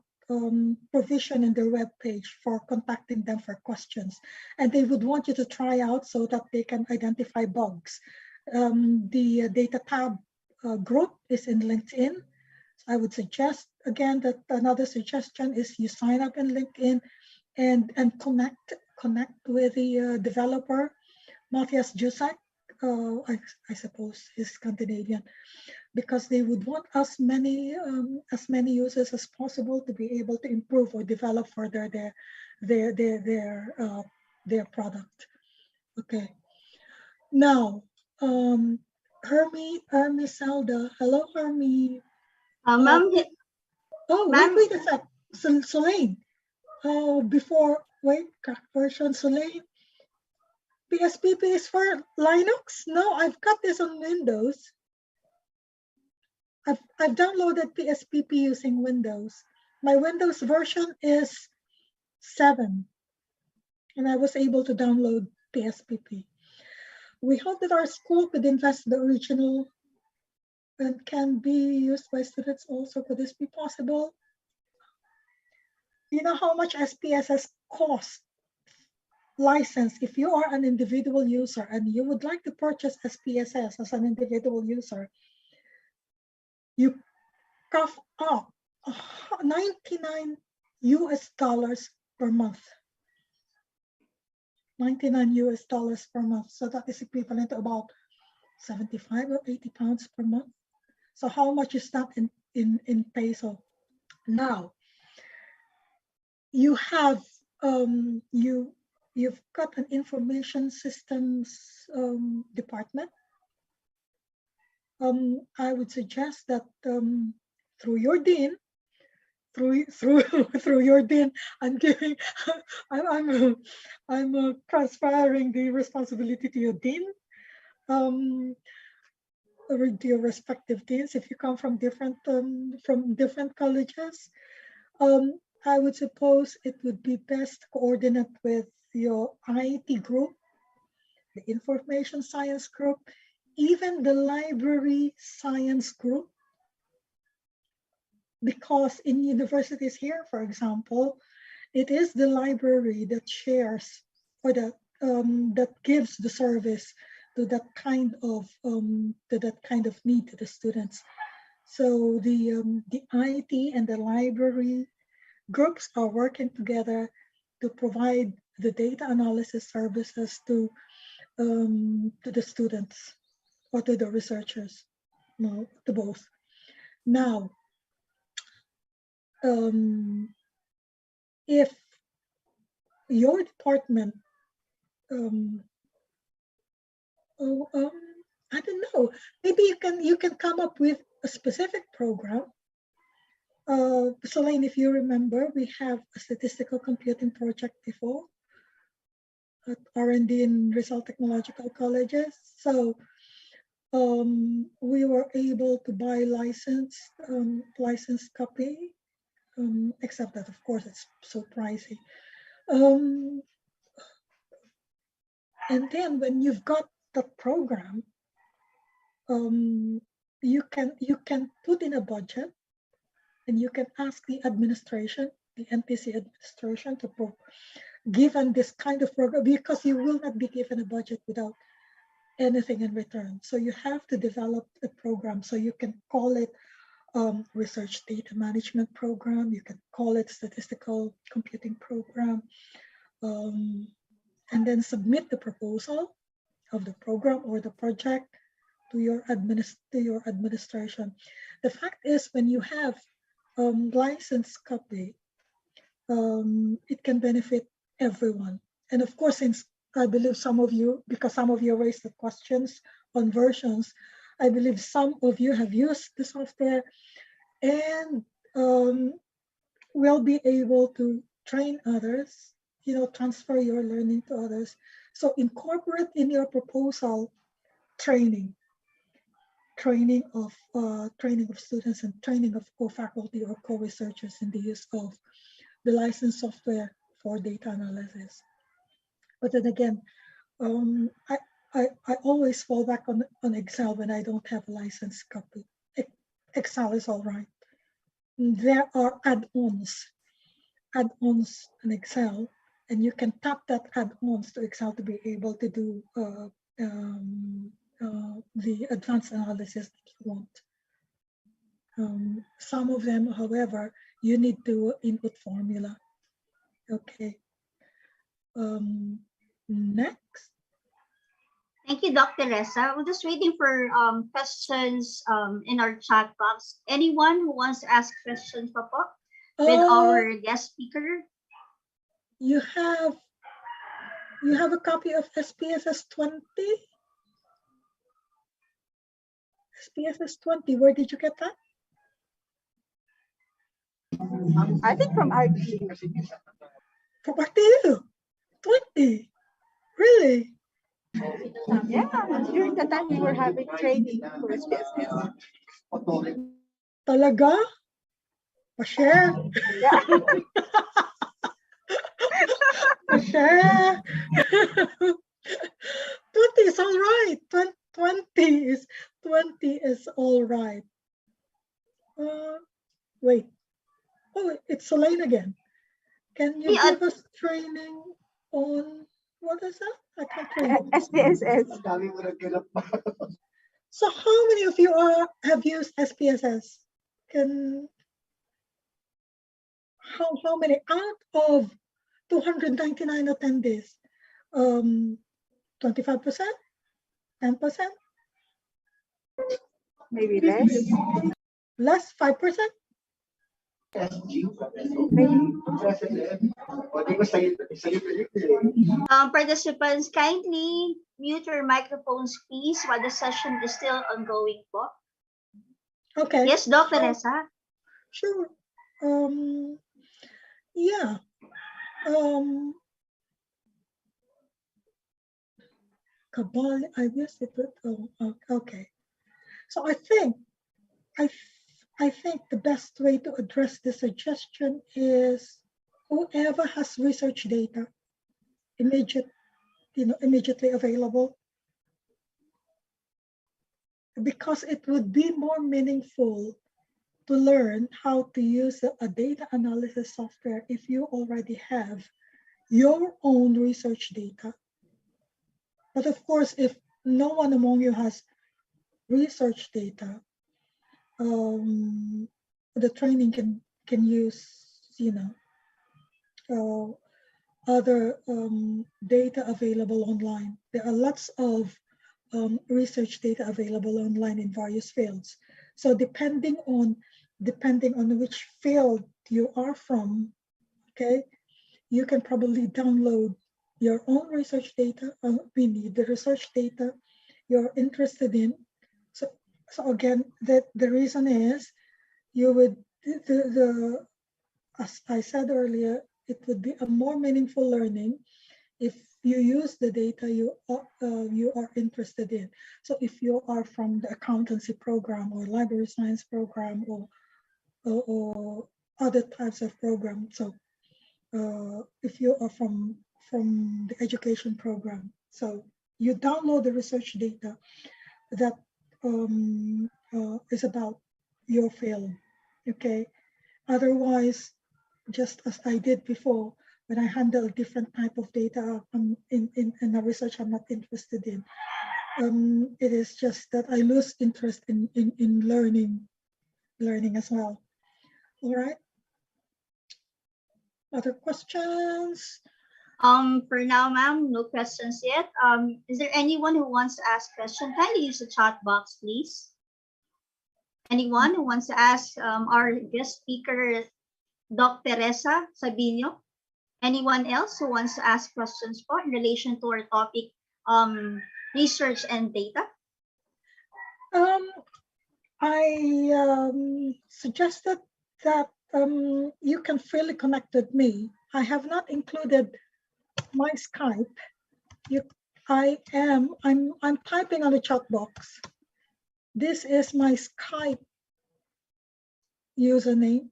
provision in their web page for contacting them for questions, and they would want you to try out so that they can identify bugs. The data tab group is in LinkedIn. So I would suggest again that another suggestion is you sign up in LinkedIn and connect with the developer, Matthias Jusak. I suppose he's Scandinavian, because they would want as many users as possible to be able to improve or develop further their product. Okay. Now, Hermie Zelda. Hello, Hermie. Ma'am, Oh, ma'am, wait a sec. Soleil. Correct version, Soleil. PSPP is for Linux? No, I've got this on Windows. I've downloaded PSPP using Windows. My Windows version is 7, and I was able to download PSPP. We hope that our school could invest the original and can be used by students also. Could this be possible? You know how much SPSS costs? License, if you are an individual user and you would like to purchase SPSS as an individual user, you cough up $99 per month. $99 per month. So that is equivalent to about 75 or 80 pounds per month. So how much is that in peso? Now, you have you've got an information systems department. I would suggest that through your dean, through your dean, I'm giving, I'm transferring the responsibility to your dean, or to your respective deans if you come from different colleges. I would suppose it would be best to coordinate with your IT group, the information science group, even the library science group, because in universities here, for example, it is the library that shares or that gives the service to that kind of need to the students. So the IT and the library groups are working together to provide the data analysis services to the students or to the researchers, no, to both. Now, if your department, I don't know, maybe you can come up with a specific program Solane, if you remember, we have a statistical computing project before at R&D in Rizal Technological Colleges. So we were able to buy licensed copy, except that of course it's so pricey. And then when you've got the program, you can put in a budget, and you can ask the administration, the NTC administration, to given this kind of program, because you will not be given a budget without anything in return. So you have to develop a program. So you can call it research data management program. You can call it statistical computing program, and then submit the proposal of the program or the project to your administration. The fact is, when you have licensed copy, it can benefit everyone. And of course, since I believe some of you, because some of you raised the questions on versions, I believe some of you have used the software and will be able to train others, transfer your learning to others. So incorporate in your proposal training of students and training of co-faculty or co-researchers in the use of the licensed software for data analysis. But then again, I always fall back on Excel when I don't have a licensed copy. Excel is all right. There are add-ons in Excel, and you can tap that add-ons to Excel to be able to do the advanced analysis that you want. Some of them, however, you need to input formula. Okay. Next. Thank you, Dr. Teresa. We're just waiting for questions in our chat box. Anyone who wants to ask questions, Papa, with our guest speaker? You have a copy of SPSS 20? SPSS 20, where did you get that? I think from RT. From RTU? 20? Really? Yeah, during the time we were having training for SPSS. Talaga? Pa-share? Yeah. Pa-share? 20 is all right. 20 is all right. Wait. Oh, it's Solane again. Can you give us training on, what is that? I can't read. SPSS. So how many of you have used SPSS? How many out of 299 attendees? 25%? 10%? Maybe less. Less? 5%? Participants, kindly mute your microphones, please, while the session is still ongoing po. Okay. Yes, Dr. Teresa? Sure. Yeah. Cabal, I guess it would, okay. So I think the best way to address this suggestion is whoever has research data immediately available, because it would be more meaningful to learn how to use a data analysis software if you already have your own research data. But of course, if no one among you has research data, the training can use, other data available online. There are lots of research data available online in various fields. So depending on which field you are from, okay, you can probably download your own research data. We need the research data you're interested in. So again, the reason is you would as I said earlier, it would be a more meaningful learning if you use the data you are interested in. So if you are from the accountancy program or library science program or other types of programs, so if you are from the education program, so you download the research data that is about your field, okay? Otherwise, just as I did before, when I handle different type of data in a research I'm not interested in, it is just that I lose interest in learning as well. All right. Other questions? For now, ma'am, no questions yet. Is there anyone who wants to ask question? Kindly use the chat box, please. Anyone who wants to ask our guest speaker, Dr. Teresa Sabino? Anyone else who wants to ask questions in relation to our topic, research and data? I suggested that you can freely connect with me. I have not included my Skype. I'm typing on the chat box. This is my Skype username.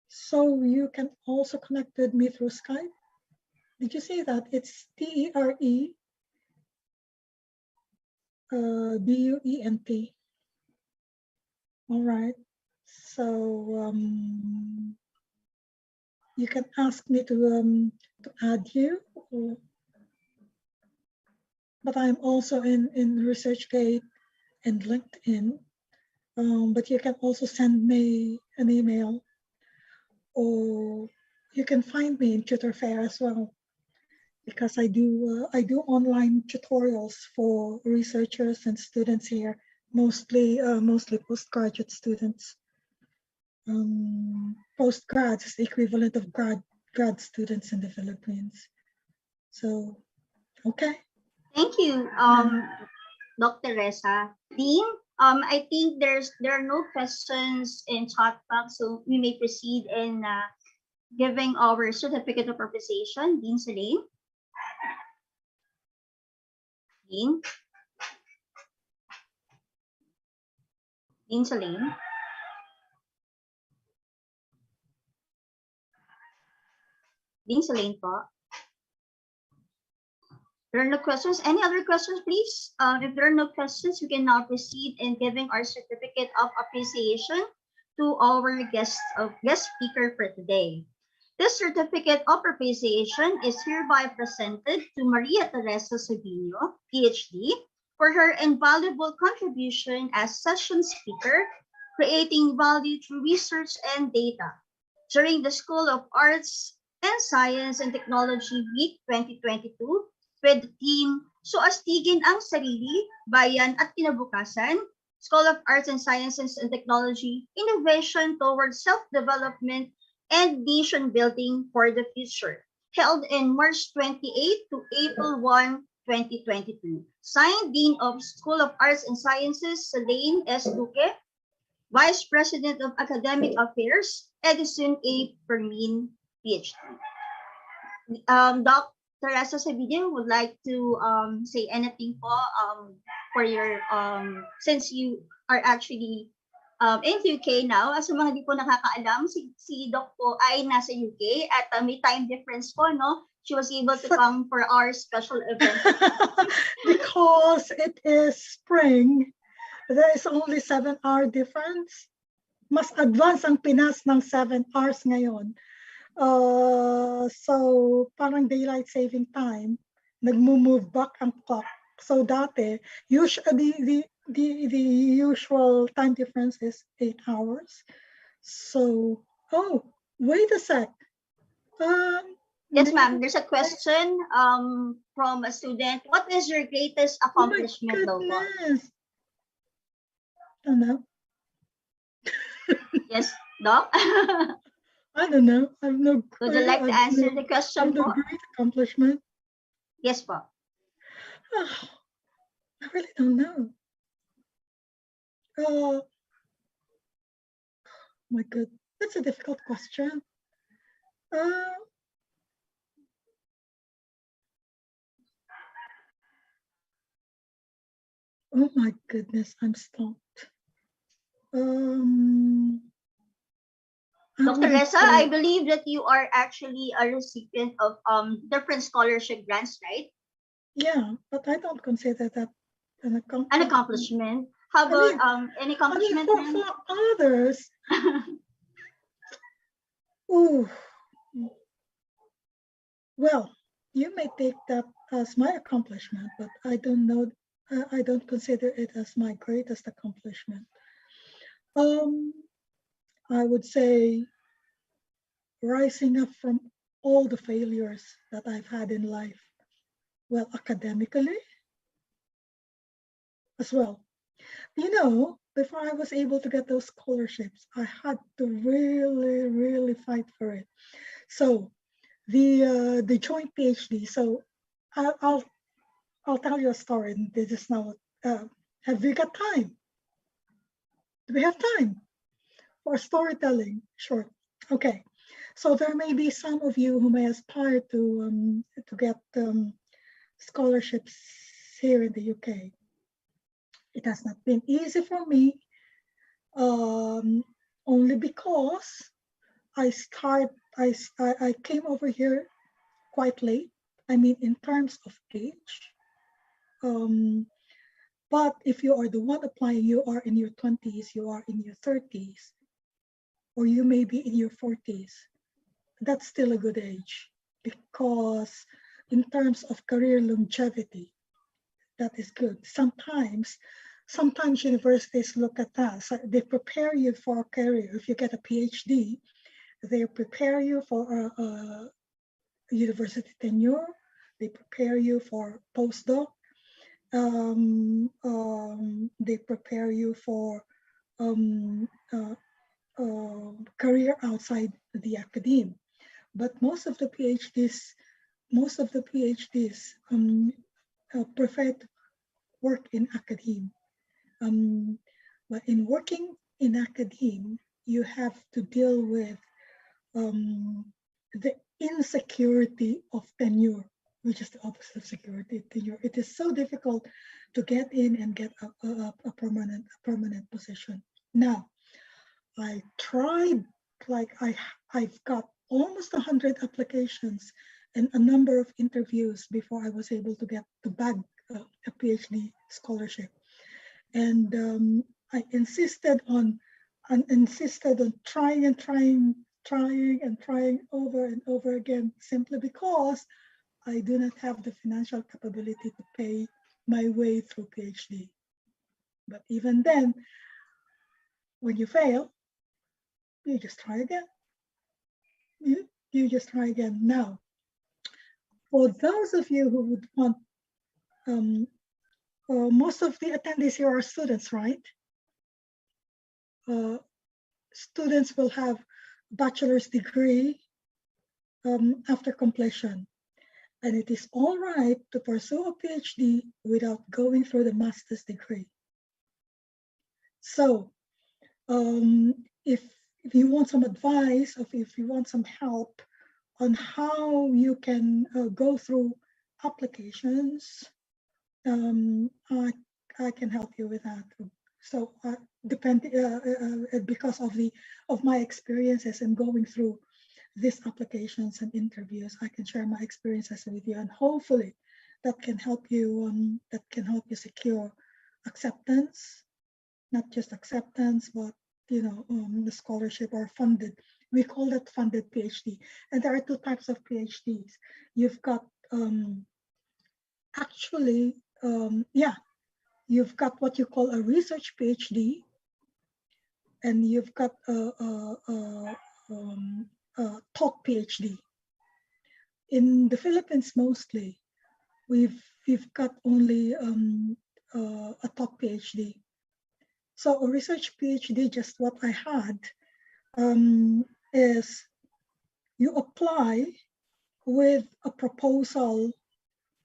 So you can also connect with me through Skype. Did you see that? It's TERE BUENT. All right. So you can ask me to add you, but I'm also in ResearchGate and LinkedIn. But you can also send me an email, or you can find me in Tutor Fair as well, because I do online tutorials for researchers and students here, mostly postgraduate students. Postgrads is the equivalent of grad students in the Philippines. So, okay. Thank you, Dr. Teresa. Dean, I think there are no questions in chat box, so we may proceed in giving our certificate of appreciation. Dean Celine. Dean. Dean Celine. Dean Celine po. There are no questions. Any other questions, please? If there are no questions, we can now proceed in giving our certificate of appreciation to our guest speaker for today. This certificate of appreciation is hereby presented to Maria Teresa Sabino, PhD, for her invaluable contribution as session speaker, creating value through research and data during the School of Arts and Science and Technology Week 2022 with the theme SoASTigin ang Sarili, Bayan at Kinabukasan, School of Arts and Sciences and Technology, Innovation Towards Self-Development and Nation Building for the Future, held in March 28 to April 1, 2022. Signed, Dean of School of Arts and Sciences, Elaine S. Duque, Vice President of Academic Affairs, Edison A. Fermin, PhD. Dr. Teresa Sabino would like to say anything po for your since you are actually in the UK now. Sa mga di po nakakaalam, si Doc po ay nasa UK at may time difference po, no? She was able to come for our special event. Because it is spring, there is only 7-hour difference. Mas advance ang Pinas ng 7 hours ngayon. So parang daylight saving time, nagmo-move back ang clock. So dati, usually the usual time difference is 8 hours. So, oh, wait a sec. Yes, ma'am. There's a question from a student. What is your greatest accomplishment, oh my goodness. I don't know. Yes, Doc? I don't know. I have no. Would you like to answer the question? No great accomplishment. Yes, po. Oh, I really don't know. my God, that's a difficult question. Oh my goodness, I'm stumped. Dr. Teresa, I believe that you are actually a recipient of different scholarship grants, right? Yeah, but I don't consider that an An accomplishment. accomplishment. How I about mean, any accomplishment? for others, ooh, well, you may take that as my accomplishment, but I don't know. I don't consider it as my greatest accomplishment. I would say rising up from all the failures that I've had in life, well, academically as well. You know, before I was able to get those scholarships, I had to really, really fight for it. So the joint PhD. So I'll tell you a story. And this is now. Have we got time? Do we have time for storytelling? Sure. Okay. So there may be some of you who may aspire to get scholarships here in the UK. It has not been easy for me, only because I came over here quite late. I mean, in terms of age. But if you are the one applying, you are in your 20s, you are in your 30s, or you may be in your 40s. That's still a good age, because in terms of career longevity, that is good. Sometimes universities look at that. So they prepare you for a career. If you get a PhD, they prepare you for a university tenure. They prepare you for postdoc. They prepare you for career outside the academe. But most of the PhDs prefer to work in academe. But in working in academe, you have to deal with the insecurity of tenure, which is the opposite of security, tenure. It is so difficult to get in and get a permanent position. Now, I tried, like I've got almost 100 applications and a number of interviews before I was able to bag a PhD scholarship. And I insisted on trying over and over again, simply because I do not have the financial capability to pay my way through PhD. But even then, when you fail, you just try again. You just try again. Now, for those of you who would want, most of the attendees here are students, right? Students will have a bachelor's degree after completion. And it is all right to pursue a PhD without going through the master's degree. So if you want some advice, or if you want some help on how you can go through applications, I can help you with that. So because of my experiences in going through these applications and interviews, I can share my experiences with you, and hopefully that can help you. Secure acceptance, not just acceptance, but the scholarship or funded. We call that funded PhD. And there are two types of PhDs. You've got you've got what you call a research PhD, and you've got a taught PhD. In the Philippines, mostly, we've got only a taught PhD. So a research PhD, just what I had, is you apply with a proposal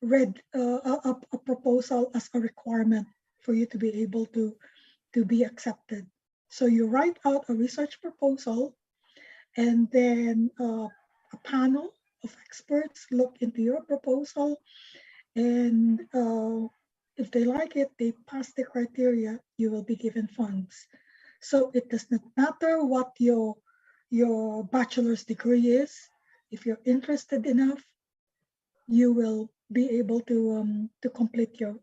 a proposal as a requirement for you to be able to be accepted. So you write out a research proposal, and then a panel of experts look into your proposal, and if they like it, they pass the criteria, you will be given funds. So it does not matter what your bachelor's degree is. If you're interested enough, you will be able to complete your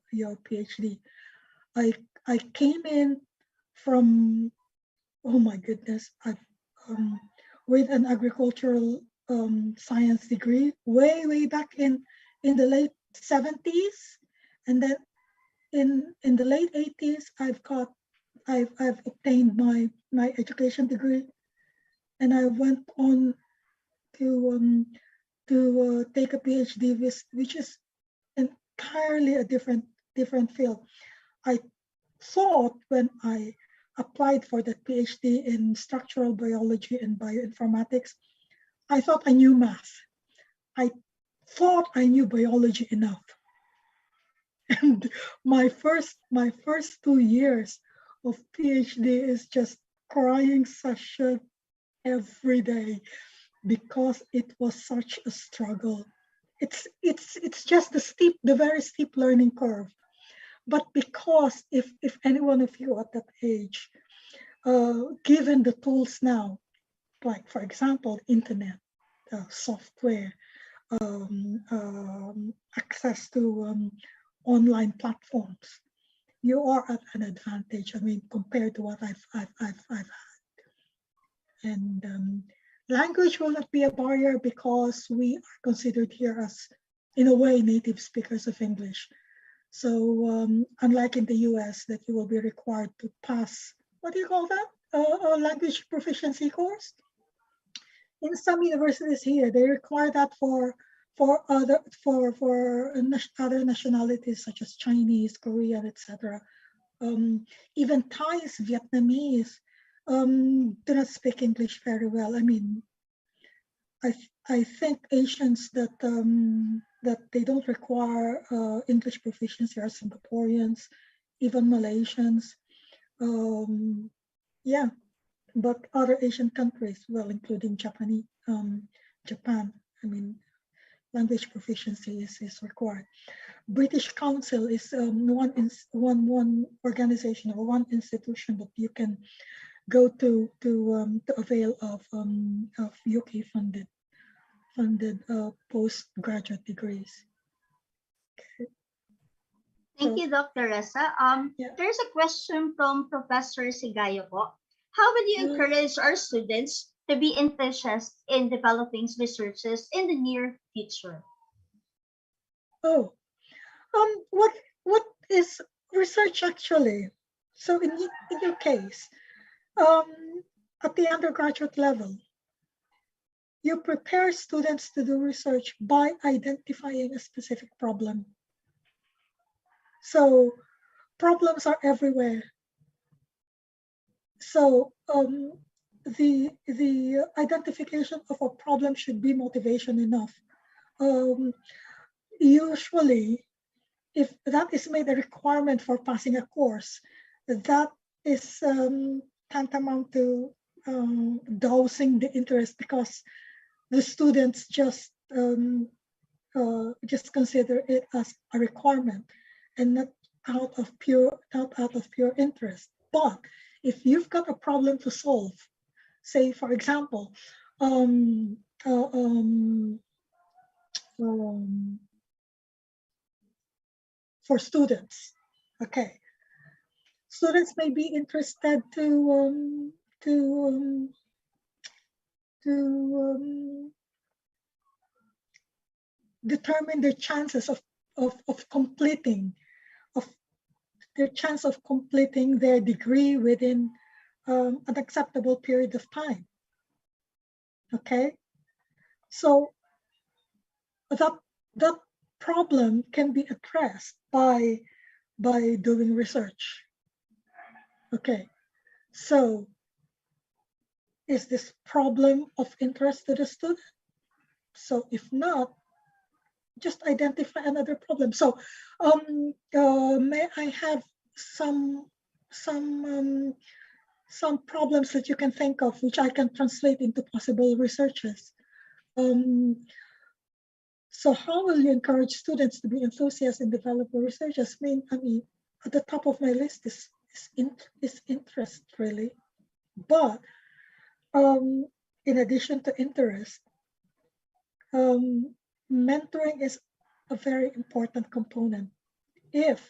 PhD. I came in from, oh my goodness, with an agricultural science degree way back in the late 70s, and then in the late 80s, I've obtained my education degree, and I went on to take a PhD, which is entirely a different field. I thought when I applied for the PhD in structural biology and bioinformatics, I thought I knew math. I thought I knew biology enough. And my first 2 years of PhD is just crying session every day because it was such a struggle. It's just the very steep learning curve. But because if any one of you at that age, given the tools now, like for example, internet, software, access to online platforms, you are at an advantage. I mean, compared to what I've had. And language will not be a barrier because we are considered here as, in a way, native speakers of English. So unlike in the US, that you will be required to pass, what do you call that? A language proficiency course. In some universities here, they require that for other nationalities such as Chinese, Korean, etc. Even Thais, Vietnamese do not speak English very well. I mean, I think Asians that they don't require English proficiency are Singaporeans, even Malaysians. Yeah, but other Asian countries, well, including Japan. I mean, language proficiency is required. British Council is one organization or one institution that you can go to avail of UK funded postgraduate degrees. Okay. Thank you, Dr. Teresa. Yeah. There's a question from Professor Sigayo po. How would you encourage our students to be enthusiastic in developing researches in the near future? Oh, what is research actually? So in your case, at the undergraduate level, you prepare students to do research by identifying a specific problem. So problems are everywhere. So the identification of a problem should be motivation enough. Usually, if that is made a requirement for passing a course, that is tantamount to dosing the interest, because the students just consider it as a requirement and not out of pure interest. But if you've got a problem to solve, say for example, for students, okay, students may be interested to determine their chances of completing their degree within an acceptable period of time. Okay, so that problem can be addressed by doing research. Okay, so is this problem of interest to the student? So if not, just identify another problem. So may I have some some problems that you can think of, which I can translate into possible researches. So how will you encourage students to be enthusiastic and develop researchers? I mean, at the top of my list is interest, really. But in addition to interest, mentoring is a very important component. If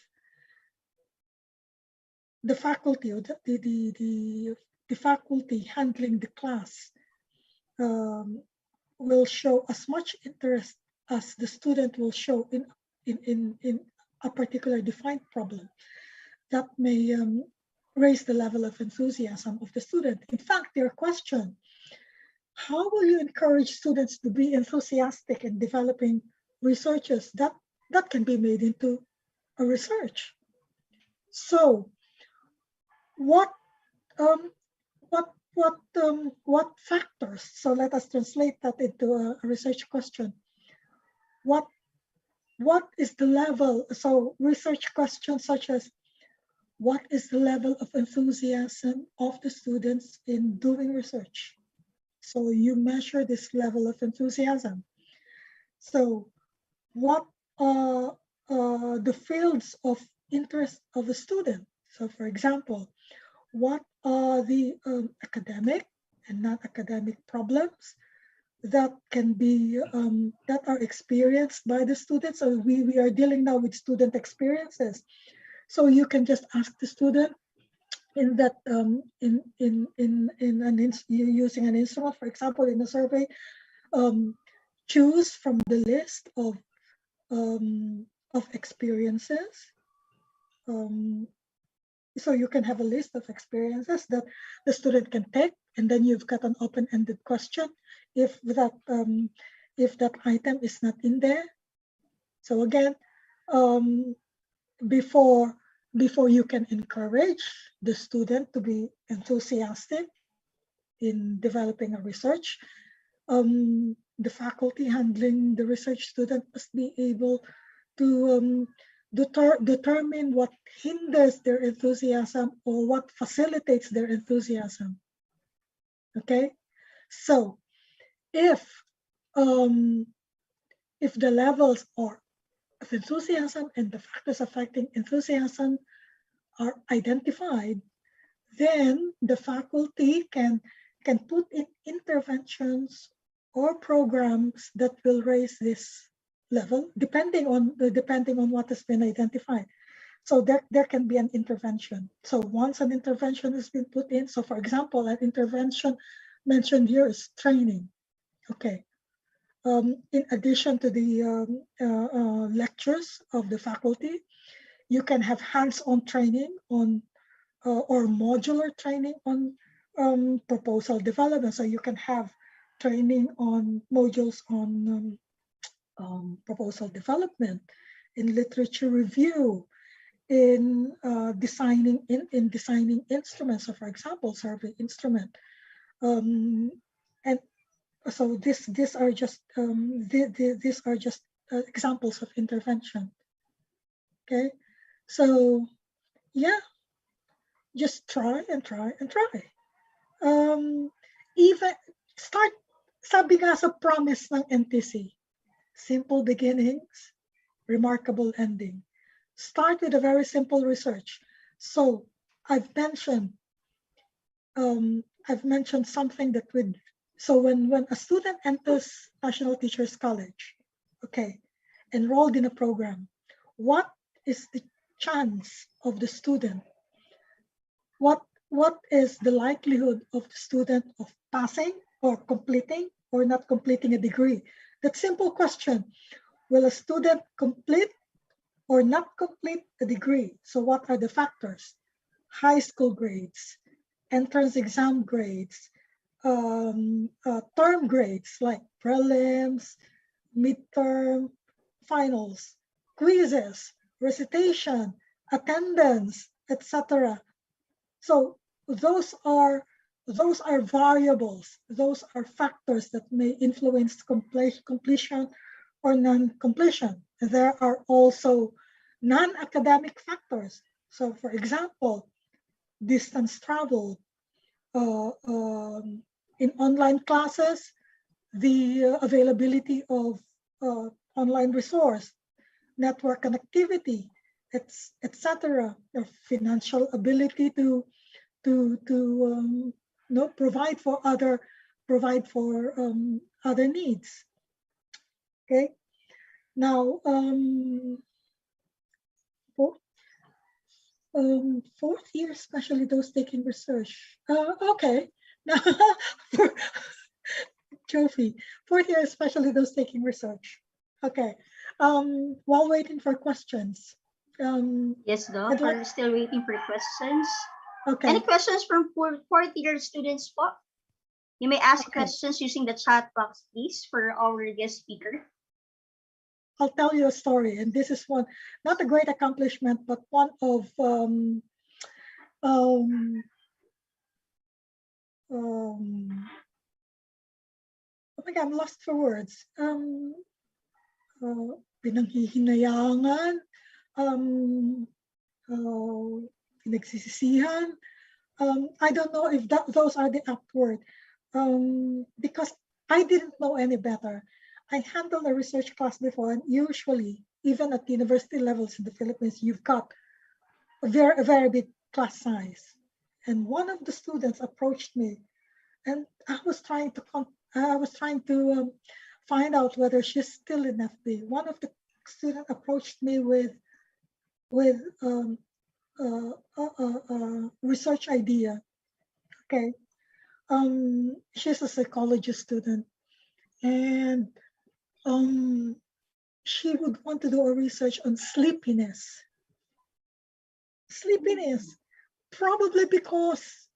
the faculty or the faculty handling the class will show as much interest as the student will show in a particular defined problem, that may raise the level of enthusiasm of the student. In fact, their question, how will you encourage students to be enthusiastic in developing researches? That can be made into a research. So what factors? So let us translate that into a research question. What is the level? So research questions such as, what is the level of enthusiasm of the students in doing research? So you measure this level of enthusiasm. So what are the fields of interest of a student? So for example, what are the academic and non-academic problems that can be that are experienced by the students? So we are dealing now with student experiences. So you can just ask the student in that using an instrument, for example, in a survey, choose from the list of experiences. So you can have a list of experiences that the student can take, and then you've got an open-ended question if that item is not in there. So again, before you can encourage the student to be enthusiastic in developing a research, the faculty handling the research student must be able to determine what hinders their enthusiasm or what facilitates their enthusiasm. Okay, so if the levels of enthusiasm and the factors affecting enthusiasm are identified, then the faculty can put in interventions or programs that will raise this level depending on what has been identified. So there can be an intervention. So once an intervention has been put in, so for example, an intervention mentioned here is training. Okay. In addition to the lectures of the faculty, you can have hands-on training on or modular training on proposal development. So you can have training on modules on proposal development, in literature review, in designing instruments. So for example, survey instrument, and so these are just examples of intervention. Okay, so yeah, just try and try and try. Even start, sabi nga sa promise ng NTC, simple beginnings, remarkable ending. Start with a very simple research. So I've mentioned something that would, so when a student enters National Teachers College, okay, enrolled in a program, what is the chance of the student? What is the likelihood of the student of passing or completing or not completing a degree? That simple question, will a student complete or not complete a degree? So what are the factors? High school grades, entrance exam grades, term grades like prelims, midterm, finals, quizzes, recitation, attendance, etc. So those are variables. Those are factors that may influence completion or non-completion. There are also non-academic factors. So for example, distance travel, in online classes, the availability of online resource, network connectivity, etc. The financial ability to provide for other needs. Okay. Now, fourth year, especially those taking research. Okay. Now, trophy. Fourth year, especially those taking research. Okay. While waiting for questions. Yes, Doc. We're still waiting for questions. Okay. Any questions from fourth year students po? You may ask Okay. questions using the chat box, please, for our guest speaker. I'll tell you a story, and this is one, not a great accomplishment, but one of oh my God, I'm lost for words. Pinanghihinayangan, pinagsisisihan. I don't know if those are the apt word, because I didn't know any better. I handled a research class before, and usually, even at university levels in the Philippines, you've got a very big class size. And one of the students approached me, and I was trying to find out whether she's still in FB. One of the students approached me with research idea. Okay, she's a psychology student, and she would want to do a research on sleepiness. Sleepiness, probably because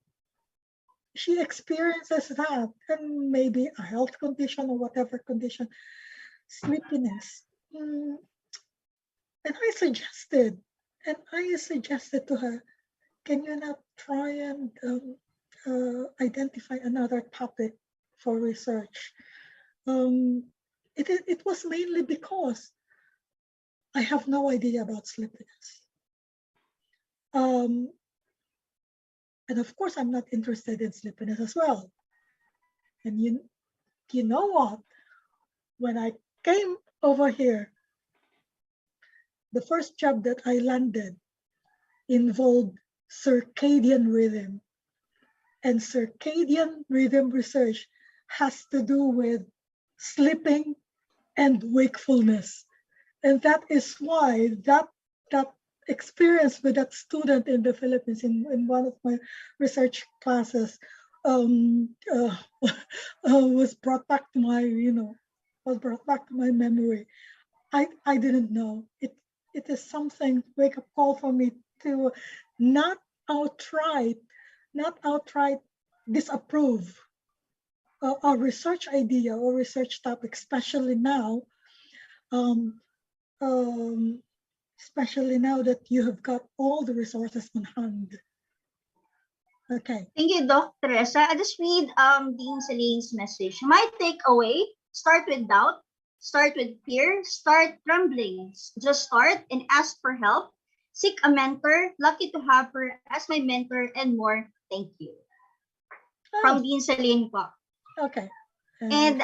she experiences that, and maybe a health condition or whatever condition, sleepiness. And I suggested to her, can you not try and identify another topic for research? It was mainly because I have no idea about sleepiness. And of course, I'm not interested in sleepiness as well. And you know what? When I came over here, the first job that I landed involved circadian rhythm. And circadian rhythm research has to do with sleeping and wakefulness. And that is why that experience with that student in the Philippines in one of my research classes was brought back to my memory. I didn't know. It is something, wake up call for me to not outright disapprove a research idea or research topic, especially now that you have got all the resources on hand. Okay. Thank you, Dr. Teresa. I just read Dean Celine's message. My takeaway: start with doubt, start with fear, start trembling. Just start and ask for help. Seek a mentor. Lucky to have her as my mentor and more. Thank you. From Dean Celine po. Okay. And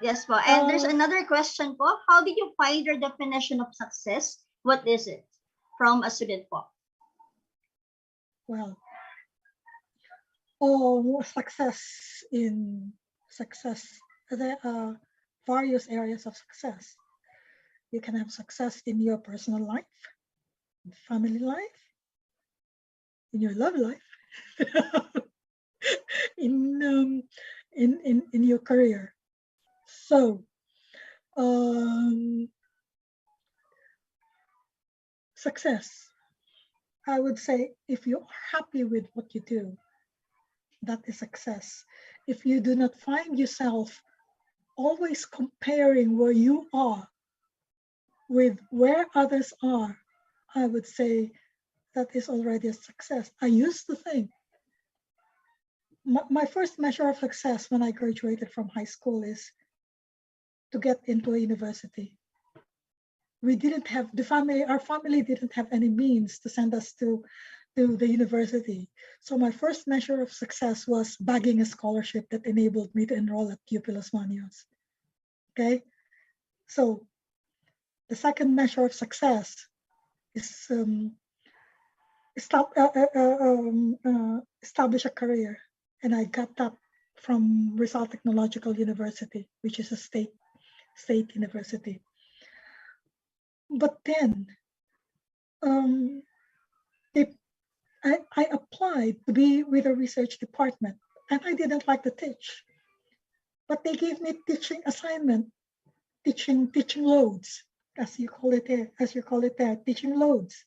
yes po. And there's another question po. How did you find your definition of success? What is it? From a student po. Well, success. There are various areas of success. You can have success in your personal life, family life, in your love life, in your career. So, success. I would say if you're happy with what you do, that is success. If you do not find yourself always comparing where you are with where others are, I would say that is already a success. I used to think my first measure of success when I graduated from high school is to get into a university. We didn't have our family didn't have any means to send us to to the university. So my first measure of success was bagging a scholarship that enabled me to enroll at UP Los Baños. Okay, so the second measure of success is establish a career, and I got that from Rizal Technological University, which is a state university. But then I applied to be with a research department, and I didn't like to teach, but they gave me teaching assignment, teaching loads, as you call it there, teaching loads.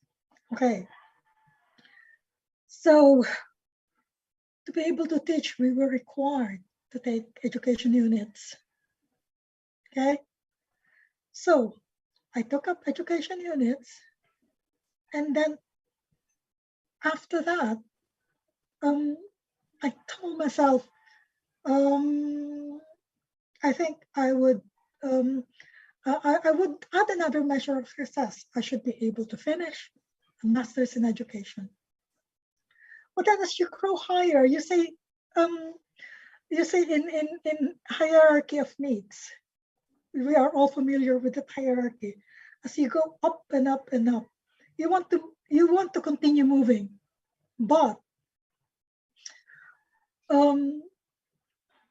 Okay. So to be able to teach, we were required to take education units. Okay. So I took up education units, and then after that, I told myself, I think I would add another measure of success. I should be able to finish a master's in education. But then as you grow higher, you say in hierarchy of needs, we are all familiar with that hierarchy. As you go up and up and up, you want to continue moving, but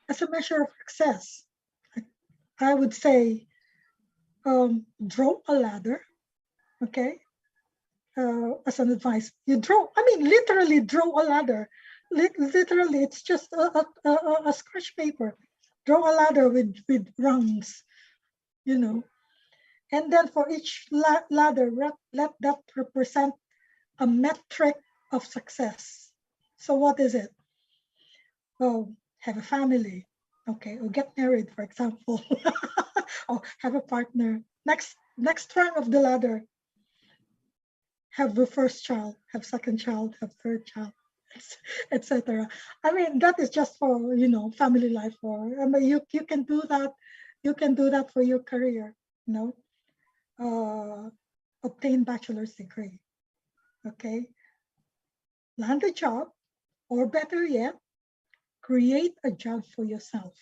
as a measure of success, I would say draw a ladder. Okay, as an advice, literally draw a ladder. Literally, it's just a scratch paper. Draw a ladder with rungs, and then for each ladder, let that represent a metric of success. So what is it? Oh, have a family, okay, or get married, for example, or have a partner. Next rung of the ladder, have the first child, have second child, have third child, etc. That is just for family life, or you can do that. You can do that for your career. Obtain bachelor's degree. Okay, land a job, or better yet, create a job for yourself.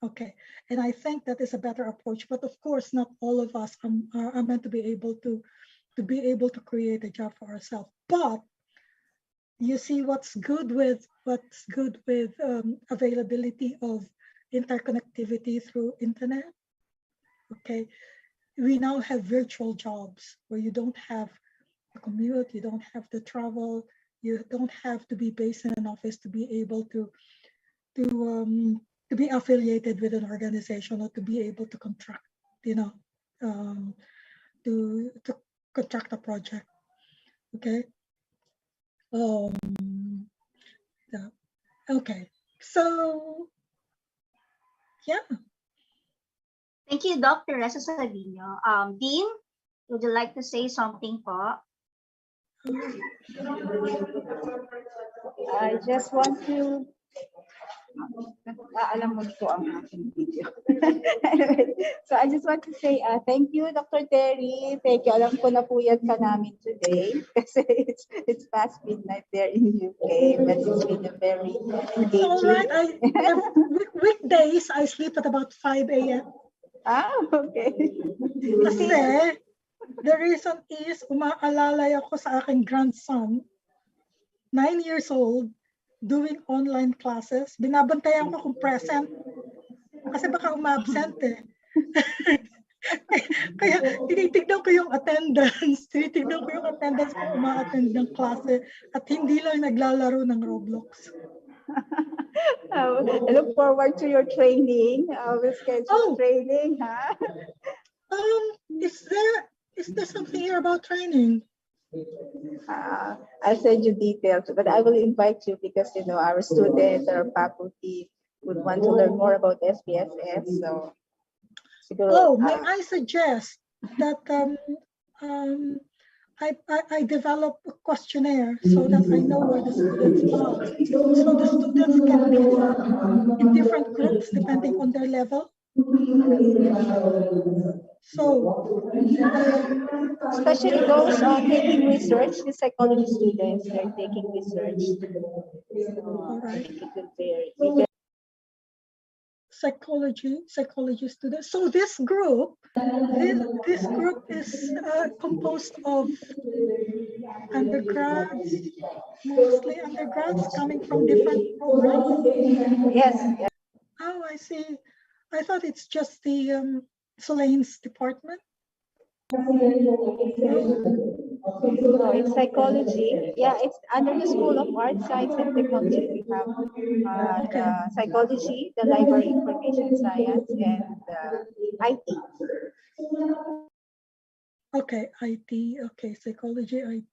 Okay, and I think that is a better approach. But of course, not all of us are meant to be able to create a job for ourselves. But you see what's good with availability of interconnectivity through internet. Okay, we now have virtual jobs where you don't have to commute, you don't have to travel, you don't have to be based in an office to be able to be affiliated with an organization, or to be able to contract, to contract a project. Okay. Yeah. Okay. So yeah. Thank you, Dr. Teresa Sabino. Dean, would you like to say something po? I just want to alam mo ko ang aking video. So I just want to say thank you, Dr. Terry. Thank you. Alam ko na puyat ka namin today kasi it's past midnight there in UK, but it's been a very engaging. All right. Weekdays, I sleep at about 5 a.m. Okay. Kasi the reason is umaalalay ako sa aking grandson, 9 years old, doing online classes. Binabantayan ko kung present kasi baka umabsent eh. Kaya tinitignan ko yung attendance. Kung uma-attend ng klase at hindi lang naglalaro ng Roblox. I look forward to your training. We'll schedule training, huh? Is there something here about training? I'll send you details, but I will invite you because our students, our faculty would want to learn more about SPSS. So, may I suggest that I develop a questionnaire so that I know where the students are. So the students can be in different groups depending on their level. So, Especially those taking research, the psychology students, they're taking research. So all I right, think it will be psychology students. So this group is composed of undergrads, mostly undergrads coming from different programs. yes. Oh, I see. I thought it's just the Selene's department. No, it's psychology. Yeah, it's under the School of Art, Science, and Technology. We have the psychology, the library information science, and IT. Okay, IT. Okay, psychology.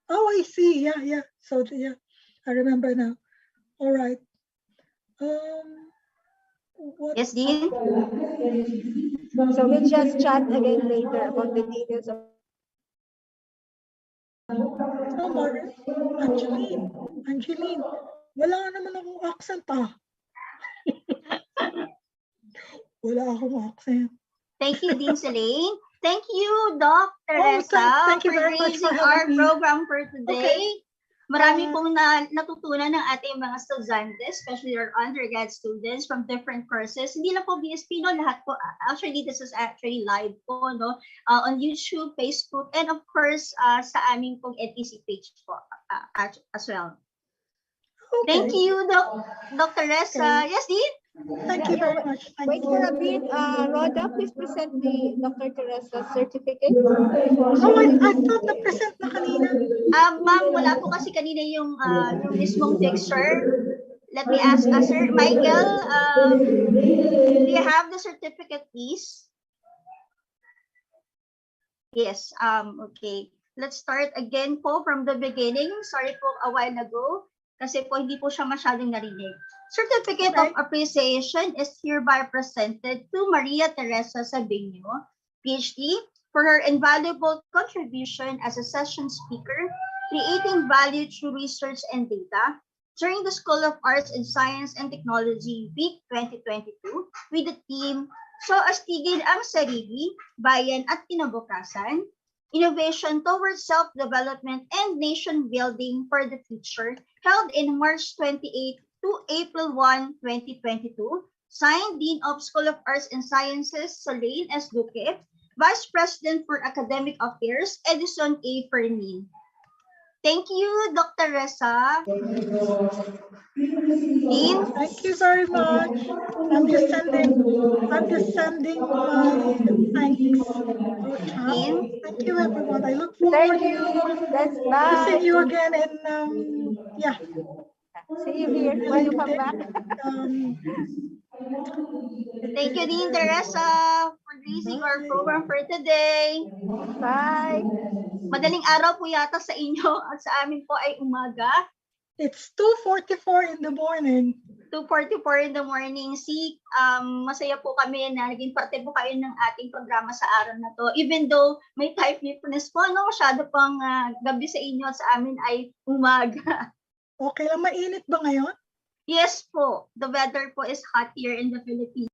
Oh, I see. Yeah. So yeah, I remember now. All right. What? Yes, Dean? So we'll just chat again later about the details of Oh, Angeline. Wala naman akong accent Wala akong accent. Thank you, Dean Selene. Thank you, Doc Oh, Teresa, thank you for very much for gracing having our me. program for today. Okay. Marami pong natutunan ng ating mga estudyantes, especially our undergrad students from different courses. Hindi lang po BSP, no? Lahat po. Actually, this is actually live po, no? On YouTube, Facebook, and of course, sa aming pong NTC page po as well. Okay. Thank you, Dr. Teresa. Okay. Yes, Dean? Thank you very much. Wait for a bit, Rhoda, please present the Dr. Teresa's certificate. Oh, I thought na-present na kanina. Ma'am, wala po kasi kanina yung mismong picture. Let me ask Sir Michael, do you have the certificate, please? Yes, okay. Let's start again po from the beginning. Sorry po a while ago kasi po hindi po siya masyadong narinig. Certificate of Appreciation is hereby presented to Maria Teresa Sabino, PhD, for her invaluable contribution as a session speaker, creating value through research and data during the School of Arts and Science and Technology Week 2022 with the theme SoASTigin ang Sarili, Bayan at Kinabukasan, Innovation Towards Self-Development and Nation Building for the Future, held in March 28 to April 1, 2022. Signed, Dean of School of Arts and Sciences, Selene S. Duque, Vice President for Academic Affairs, Edison A. Fermin. Thank you, Dr. Teresa. Dean? Thank you very much. I'm just sending my thanks through chat. Thank you, everyone. I look forward to seeing you again in yeah. See you here when you come back. Thank you, Dean Teresa, for gracing our program for today. Bye. Madaling araw po yata sa inyo at sa amin po ay umaga. It's 2:44 in the morning. 2:44 in the morning. Masaya po kami na naging parte po kayo ng ating programa sa araw na to. Even though may type difference po, no, masyado pang gabi sa inyo at sa amin ay umaga. Okay lang, mainit ba ngayon? Yes po. The weather po is hot here in the Philippines.